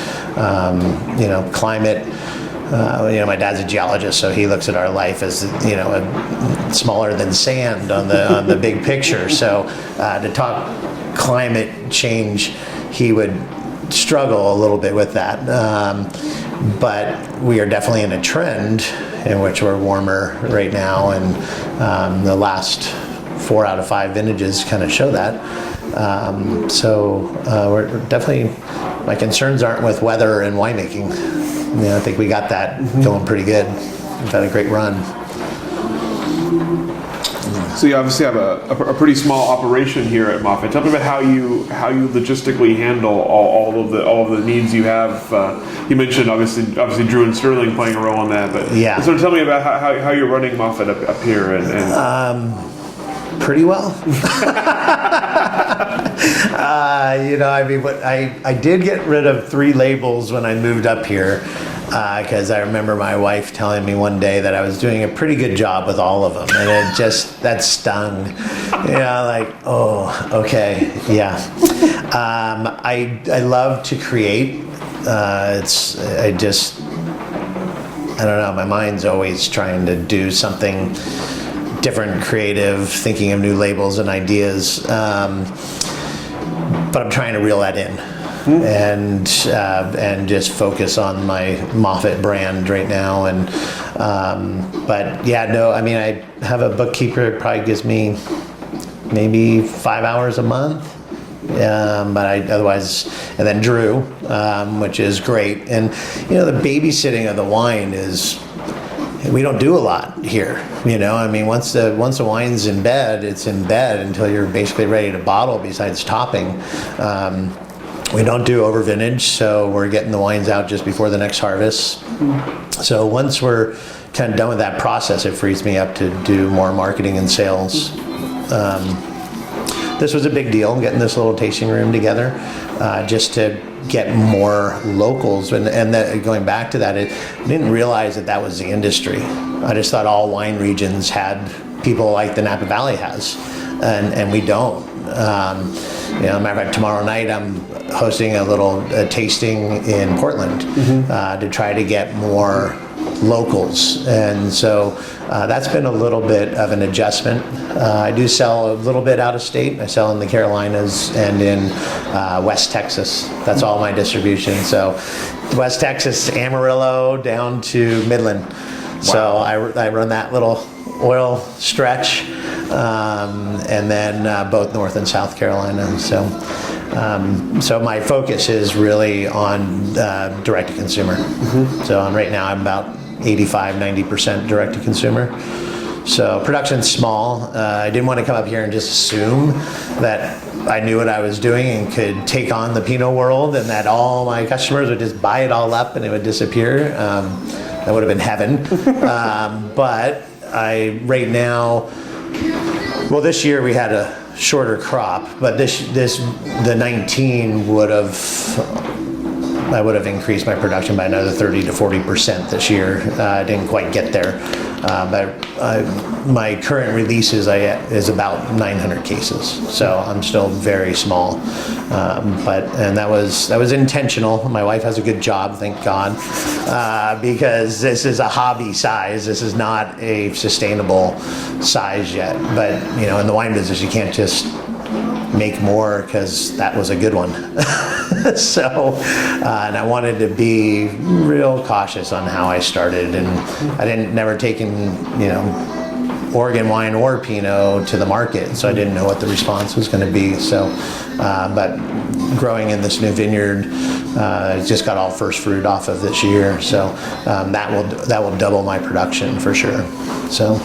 climate. My dad's a geologist, so he looks at our life as smaller than sand on the big picture. So to talk climate change, he would struggle a little bit with that. But we are definitely in a trend in which we're warmer right now, and the last 4 out of 5 vintages kind of show that. So we're definitely, my concerns aren't with weather and winemaking. I think we got that going pretty good. We've had a great run.
So you obviously have a pretty small operation here at Moffett. Tell me about how you logistically handle all of the needs you have. You mentioned obviously Drew and Sterling playing a role in that, but
yeah.
So tell me about how you're running Moffett up here and
pretty well. I did get rid of 3 labels when I moved up here, because I remember my wife telling me one day that I was doing a pretty good job with all of them, and that stung. Like, oh, okay, yeah. I love to create. I don't know, my mind's always trying to do something different, creative, thinking of new labels and ideas. But I'm trying to reel that in and just focus on my Moffett brand right now. And but yeah, no, I mean, I have a bookkeeper. It probably gives me maybe 5 hours a month. But otherwise, and then Drew, which is great. And the babysitting of the wine is, we don't do a lot here. I mean, once the wine's in bed, it's in bed until you're basically ready to bottle. Besides topping, we don't do over vintage, so we're getting the wines out just before the next harvest. So once we're kind of done with that process, it frees me up to do more marketing and sales. This was a big deal, getting this little tasting room together, just to get more locals. And that, going back to that, I didn't realize that was the industry. I just thought all wine regions had people like the Napa Valley has, and we don't. Matter of fact, tomorrow night I'm hosting a little tasting in Portland to try to get more locals, and so that's been a little bit of an adjustment. I do sell a little bit out of state. I sell in the Carolinas and in West Texas. That's all my distribution. So West Texas, Amarillo down to Midland. Wow. So I run that little oil stretch, and then both North and South Carolina. So my focus is really on direct to consumer. So right now I'm about 85-90% direct to consumer. So production's small. I didn't want to come up here and just assume that I knew what I was doing and could take on the Pinot world, and that all my customers would just buy it all up and it would disappear. That would have been heaven. But right now, well, this year we had a shorter crop, but the 19 I would have increased my production by another 30 to 40% this year. I didn't quite get there, but my current releases is about 900 cases, so I'm still very small. And that was intentional. My wife has a good job, thank God, because this is a hobby size. This is not a sustainable size yet. But in the wine business, you can't just make more because that was a good one. So, and I wanted to be real cautious on how I started, and I never taken, Oregon wine or Pinot to the market, so I didn't know what the response was going to be. So, but growing in this new vineyard, just got all first fruit off of this year, so that will double my production for sure. So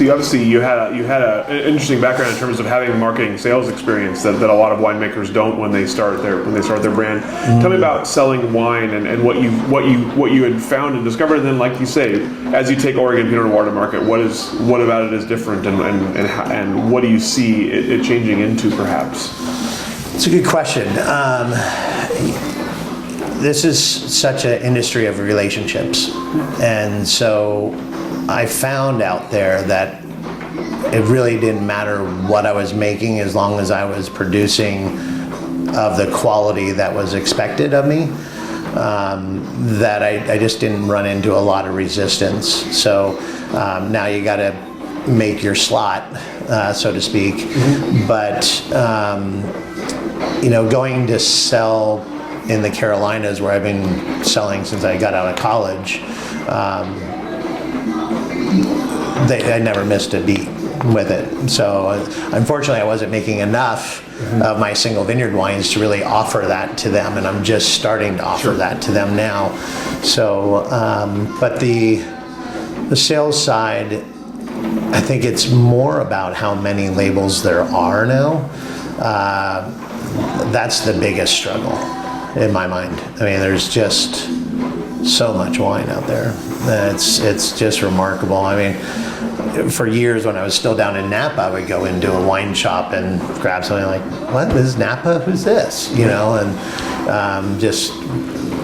obviously you had an interesting background in terms of having marketing sales experience that a lot of winemakers don't when they start their brand. Tell me about selling wine and what you had found and discovered, and then, like you say, as you take Oregon Pinot Noir to market, what about it is different, and what do you see it changing into, perhaps?
It's a good question. This is such an industry of relationships, and so I found out there that it really didn't matter what I was making as long as I was producing of the quality that was expected of me, that I just didn't run into a lot of resistance. So now you got to make your slot, so to speak. But going to sell in the Carolinas, where I've been selling since I got out of college, I never missed a beat with it. So unfortunately, I wasn't making enough of my single vineyard wines to really offer that to them, and I'm just starting to offer that to them now. So, but the sales side, I think it's more about how many labels there are now. That's the biggest struggle in my mind. I mean, there's just so much wine out there. It's just remarkable. I mean, for years when I was still down in Napa, I would go into a wine shop and grab something like, what, this is Napa? Who's this? You know, and just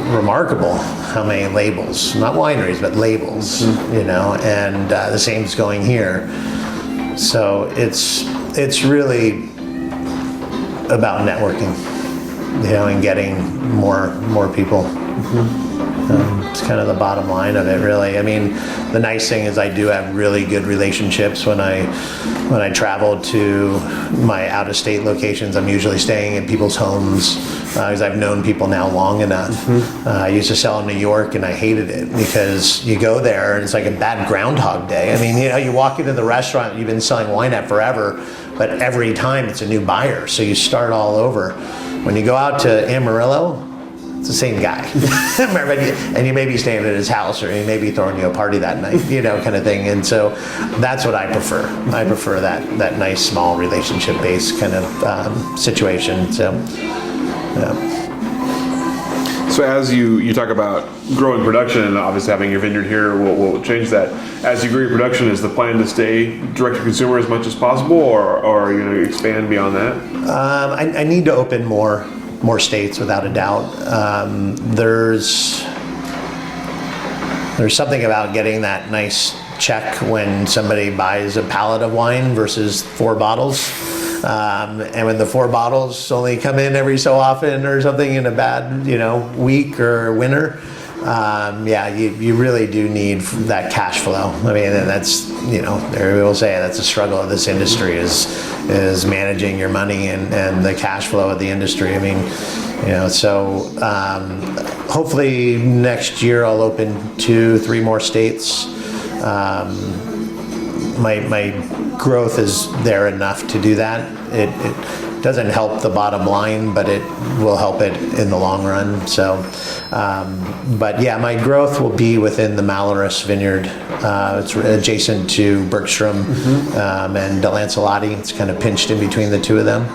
remarkable how many labels, not wineries, but labels, you know, and the same is going here. So it's really about networking, you know, and getting more people. It's kind of the bottom line of it, really. I mean, the nice thing is I do have really good relationships when I travel to my out-of-state locations. I'm usually staying in people's homes because I've known people now long enough. I used to sell in New York, and I hated it because you go there and it's like a bad Groundhog Day. I mean, you know, you walk into the restaurant you've been selling wine at forever, but every time it's a new buyer, so you start all over. When you go out to Amarillo, it's the same guy. And you may be staying at his house, or he may be throwing you a party that night, you know, kind of thing. And so that's what I prefer. I prefer that nice, small, relationship-based kind of situation. So, yeah.
So as you talk about growing production, and obviously having your vineyard here will change that. As you grow your production, is the plan to stay direct to consumer as much as possible, or are you going to expand beyond that?
I need to open more states, without a doubt. There's something about getting that nice check when somebody buys a pallet of wine versus 4 bottles. And when the 4 bottles only come in every so often or something in a bad, you know, week or winter, you really do need that cash flow. I mean, and that's, you know, they will say that's a struggle of this industry is managing your money and the cash flow of the industry. I mean, you know, so hopefully next year I'll open 2-3 more states. My growth is there enough to do that. It doesn't help the bottom line, but it will help it in the long run. So, but yeah, my growth will be within the Malorus Vineyard. It's adjacent to Bergstrom and De Lancelotti. It's kind of pinched in between the two of them.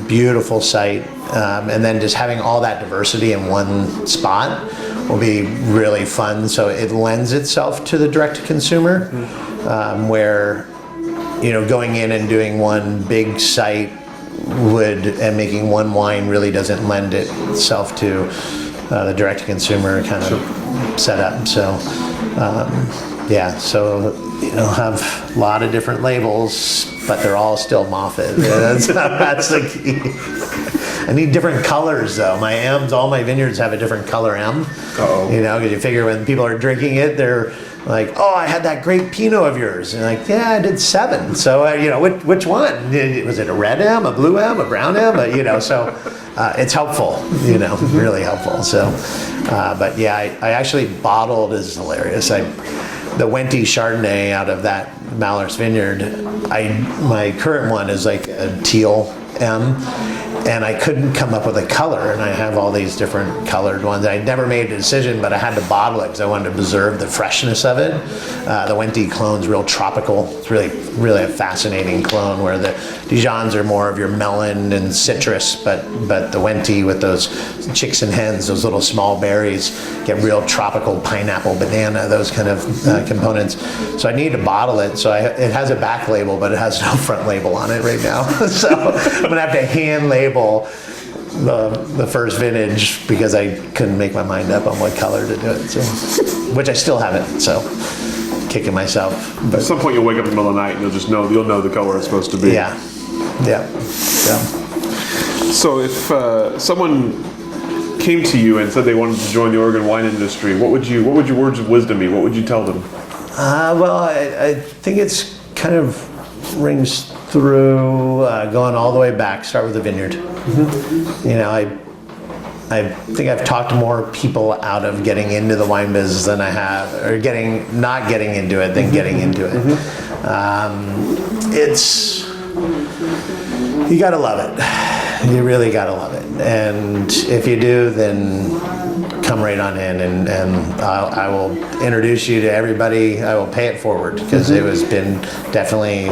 Beautiful site. And then just having all that diversity in one spot will be really fun. So it lends itself to the direct-to-consumer, where, you know, going in and doing one big site and making one wine really doesn't lend itself to the direct-to-consumer kind of setup. So, so, you know, have a lot of different labels, but they're all still Moffett. That's the key. I need different colors, though. My M's, all my vineyards have a different color M. Uh-oh. You know, because you figure when people are drinking it, they're like, oh, I had that great Pinot of yours. And like, yeah, I did 7. So, you know, which one? Was it a red M, a blue M, a brown M? You know, so it's helpful, you know, really helpful. So, but yeah, I actually bottled, is hilarious. The Wente Chardonnay out of that Malorus Vineyard, my current one is like a teal M. And I couldn't come up with a color, and I have all these different colored ones. I never made a decision, but I had to bottle it because I wanted to preserve the freshness of it. The Wente clone's real tropical. It's really a fascinating clone, where the Dijons are more of your melon and citrus, but the Wente with those chicks and hens, those little small berries, get real tropical pineapple, banana, those kind of components. So I need to bottle it. So it has a back label, but it has no front label on it right now. So I'm gonna have to hand label the first vintage because I couldn't make my mind up on what color to do it. So, which I still haven't. So, kicking myself.
But at some point, you'll wake up in the middle of the night and you'll know the color it's supposed to be.
Yeah.
So, if someone came to you and said they wanted to join the Oregon wine industry, what would your words of wisdom be? What would you tell them?
Well, I think it's kind of rings through going all the way back. Start with the vineyard. You know, I think I've talked more people out of getting into the wine business than I have, or not getting into it than getting into it. You gotta love it. You really gotta love it. And if you do, then come right on in, and I will introduce you to everybody. I will pay it forward, because it has been definitely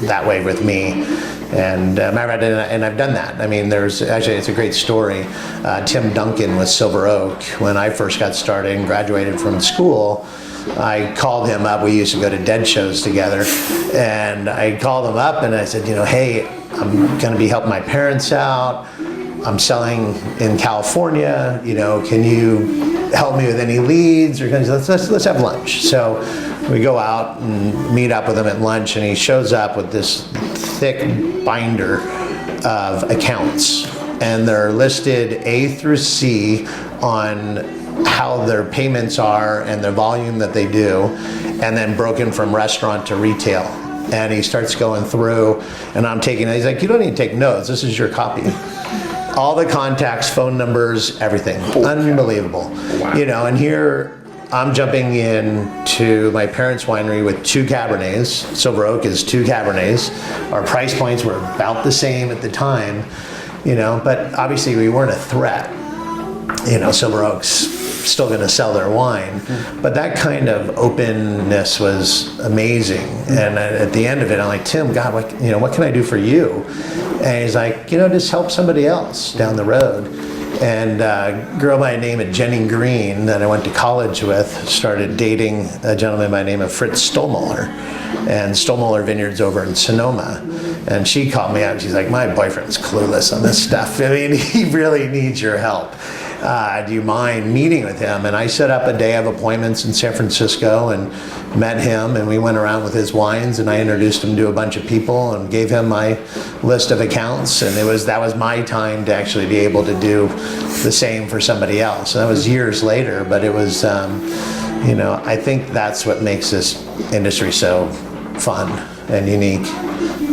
that way with me. And I've done that. I mean, it's a great story. Tim Duncan with Silver Oak, when I first got started and graduated from school, I called him up. We used to go to Dead shows together, and I called him up and I said, hey, I'm going to be helping my parents out. I'm selling in California. Can you help me with any leads? Or let's have lunch. So we go out and meet up with him at lunch, and he shows up with this thick binder of accounts, and they're listed A through C on how their payments are and the volume that they do, and then broken from restaurant to retail. And he starts going through, and I'm taking it. He's like, you don't need to take notes. This is your copy. All the contacts, phone numbers, everything. Unbelievable.
Wow.
And here I'm jumping into my parents' winery with 2 Cabernets. Silver Oak is 2 Cabernets. Our price points were about the same at the time, but obviously we weren't a threat. Silver Oak's still going to sell their wine, but that kind of openness was amazing. And at the end of it, I'm like, Tim, God, what can I do for you? And he's like, just help somebody else down the road. And a girl by the name of Jenny Green that I went to college with started dating a gentleman by the name of Fritz Stollmuller, and Stollmuller Vineyards over in Sonoma. And she called me up. She's like, my boyfriend's clueless on this stuff. I mean, he really needs your help. Do you mind meeting with him? And I set up a day of appointments in San Francisco and met him, and we went around with his wines, and I introduced him to a bunch of people and gave him my list of accounts, and that was my time to actually be able to do the same for somebody else. And that was years later, but it was, I think that's what makes this industry so fun and unique,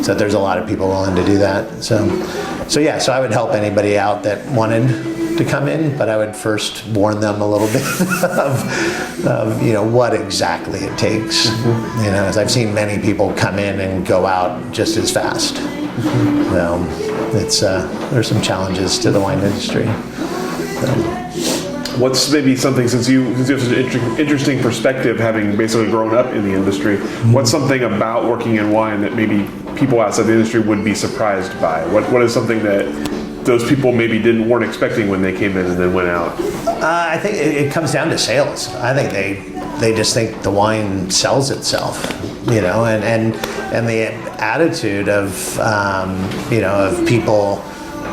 so there's a lot of people willing to do that. So I would help anybody out that wanted to come in, but I would first warn them a little bit of what exactly it takes. As I've seen many people come in and go out just as fast. There's some challenges to the wine industry.
What's maybe something, since you have such an interesting perspective, having basically grown up in the industry, what's something about working in wine that maybe people outside the industry would be surprised by? What is something that those people maybe weren't expecting when they came in and then went out?
I think it comes down to sales. I think they just think the wine sells itself, and the attitude of of people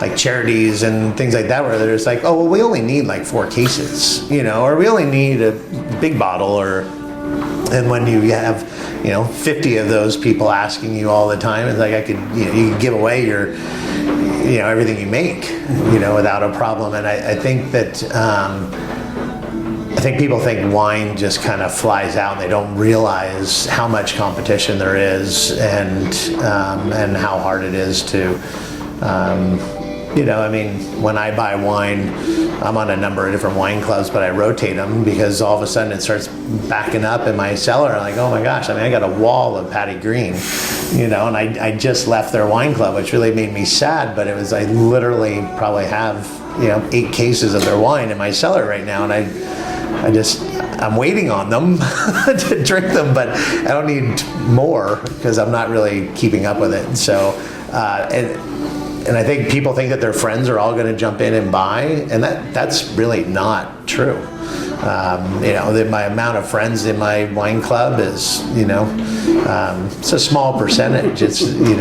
like charities and things like that, where they're just like, oh well, we only need like 4 cases, or we only need a big bottle, and when you have 50 of those people asking you all the time, it's like you could give away your everything you make, without a problem. And I think that people think wine just kind of flies out, and they don't realize how much competition there is, and how hard it is to, when I buy wine, I'm on a number of different wine clubs, but I rotate them because all of a sudden it starts backing up in my cellar. I'm like, oh my gosh, I got a wall of Patty Green, and I just left their wine club, which really made me sad, but I literally probably have, 8 cases of their wine in my cellar right now, and I'm waiting on them to drink them, but I don't need more because I'm not really keeping up with it. So, and I think people think that their friends are all going to jump in and buy, and that's really not true. My amount of friends in my wine club is, it's a small percentage. It's, you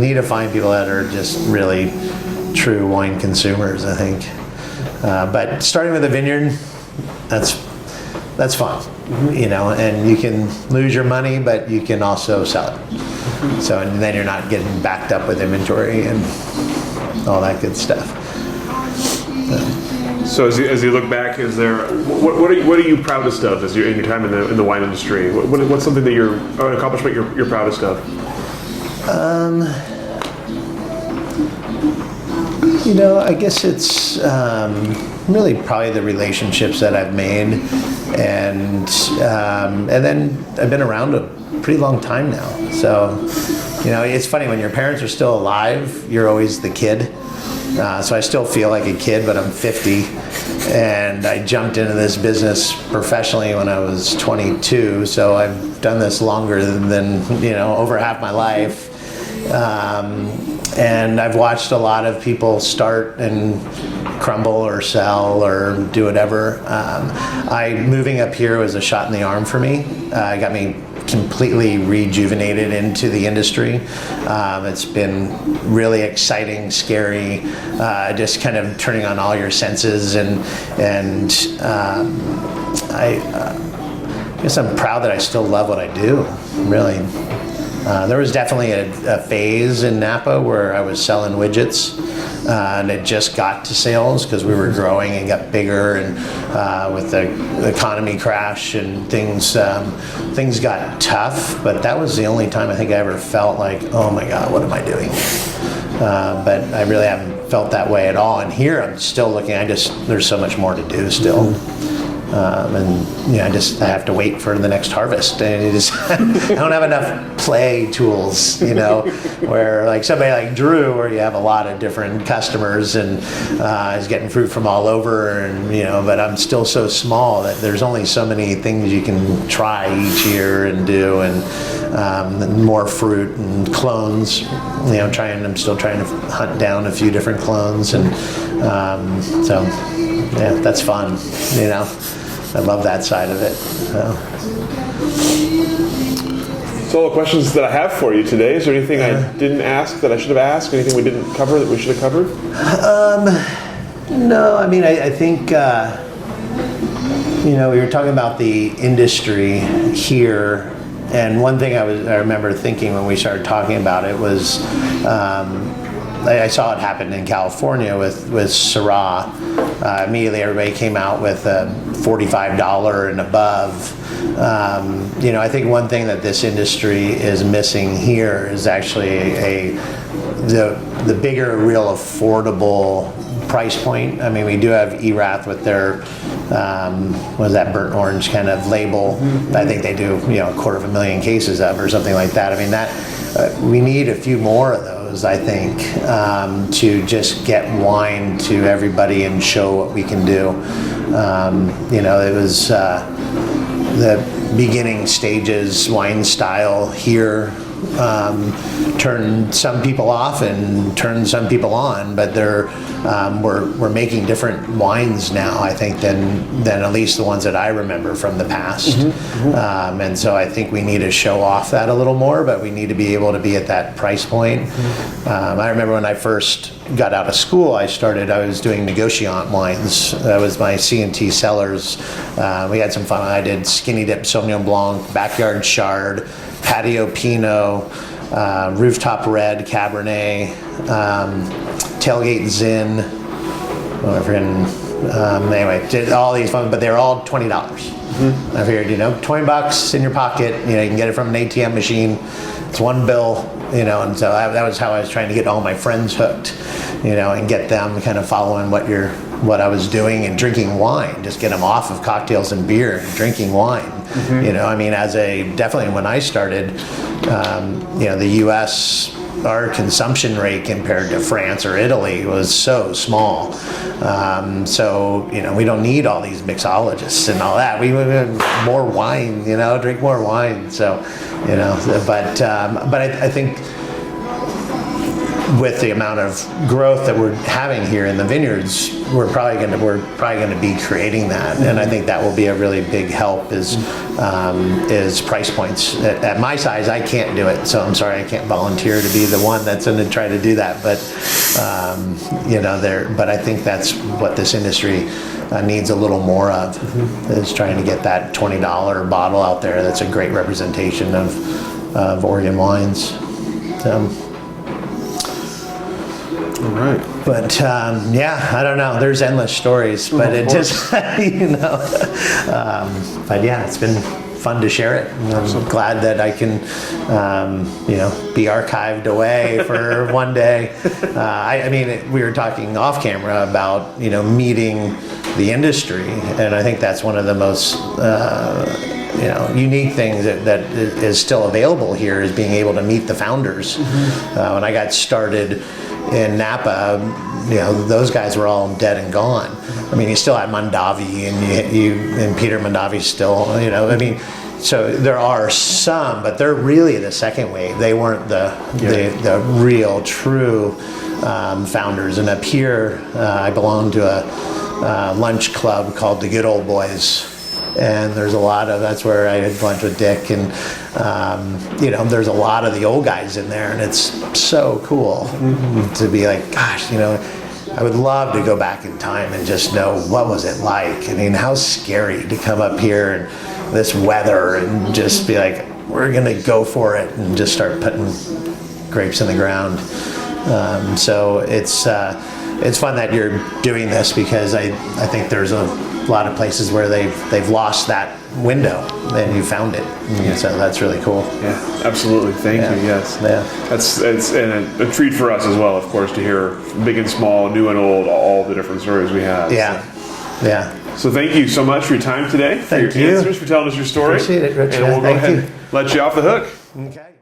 need to find people that are just really true wine consumers, I think. But starting with a vineyard, that's fun, and you can lose your money, but you can also sell it. So, and then you're not getting backed up with inventory and all that good stuff.
So as you look back, is there what are you proudest of in your time in the wine industry? What's something that an accomplishment you're proudest of?
I guess it's really probably the relationships that I've made, and then I've been around a pretty long time now. So, it's funny, when your parents are still alive, you're always the kid. So I still feel like a kid, but I'm 50, and I jumped into this business professionally when I was 22. So I've done this longer than over half my life. And I've watched a lot of people start and crumble or sell or do whatever. Moving up here was a shot in the arm for me. It got me completely rejuvenated into the industry. It's been really exciting, scary, just kind of turning on all your senses, and I guess I'm proud that I still love what I do, really. There was definitely a phase in Napa where I was selling widgets, and it just got to sales because we were growing and got bigger, and with the economy crash and things got tough. But that was the only time I think I ever felt like, oh my God, what am I doing? But I really haven't felt that way at all. And here I'm still looking. There's so much more to do still. And I have to wait for the next harvest, and I don't have enough play tools, where like somebody like Drew, where you have a lot of different customers and is getting fruit from all over, and but I'm still so small that there's only so many things you can try each year and do, and more fruit and clones. I'm still trying to hunt down a few different clones, and so yeah, that's fun, I love that side of it.
That's all the questions that I have for you today. Is there anything I didn't ask that I should have asked? Anything we didn't cover that we should have covered?
No, I mean, I think, we were talking about the industry here, and one thing I remember thinking when we started talking about it was, I saw it happen in California with Syrah. Immediately everybody came out with $45 and above. I think one thing that this industry is missing here is actually the bigger, real affordable price point. I mean, we do have Erath with their what is that, burnt orange kind of label. I think they do 250,000 cases of, or something like that. I mean, that we need a few more of those, I think, to just get wine to everybody and show what we can do. It was the beginning stages, wine style here turned some people off and turned some people on, but we're making different wines now, I think, than at least the ones that I remember from the past. And so I think we need to show off that a little more, but we need to be able to be at that price point. I remember when I first got out of school, I was doing negociant wines. That was my C&T cellars. We had some fun. I did skinny dip Sauvignon Blanc, backyard Chard, patio Pinot, rooftop red Cabernet, tailgate Zin. Anyway, did all these fun, but they're all $20. I figured, $20 in your pocket. You can get it from an ATM machine. It's one bill, and so that was how I was trying to get all my friends hooked, and get them kind of following what I was doing and drinking wine, just get them off of cocktails and beer and drinking wine. I mean, definitely when I started, the U.S., our consumption rate compared to France or Italy was so small. So we don't need all these mixologists and all that. We need more wine, drink more wine. So, but I think with the amount of growth that we're having here in the vineyards, we're probably going to be creating that, and I think that will be a really big help. Is price points. At my size, I can't do it, so I'm sorry I can't volunteer to be the one that's going to try to do that. But But I think that's what this industry needs a little more of. Is trying to get that $20 bottle out there. That's a great representation of Oregon wines. So.
All right.
But I don't know. There's endless stories, but it just, but yeah, it's been fun to share it. And I'm glad that I can, be archived away for one day. I mean, we were talking off camera about, meeting the industry, and I think that's one of the most unique things that is still available here is being able to meet the founders. When I got started in Napa, those guys were all dead and gone. I mean, you still had Mondavi, and Peter Mondavi still, I mean, So there are some, but they're really the second wave. They weren't the real, true founders. And up here, I belong to a lunch club called the Good Old Boys. And there's a lot of, that's where I had lunch with Dick, and there's a lot of the old guys in there, and it's so cool to be like, gosh, I would love to go back in time and just know what was it like. I mean, how scary to come up here and this weather and just be like, we're gonna go for it and just start putting grapes in the ground. So it's fun that you're doing this, because I think there's a lot of places where they've lost that window, and you found it. So that's really cool.
Yeah, absolutely. Thank you. Yes.
Yeah.
It's a treat for us as well, of course, to hear big and small, new and old, all the different stories we have.
Yeah.
So.
Yeah.
So thank you so much for your time today, for
Thank
your
you.
answers, for telling us your story.
Appreciate it, Rich.
And we'll go
Thank
ahead
you.
and let you off the hook.
Okay.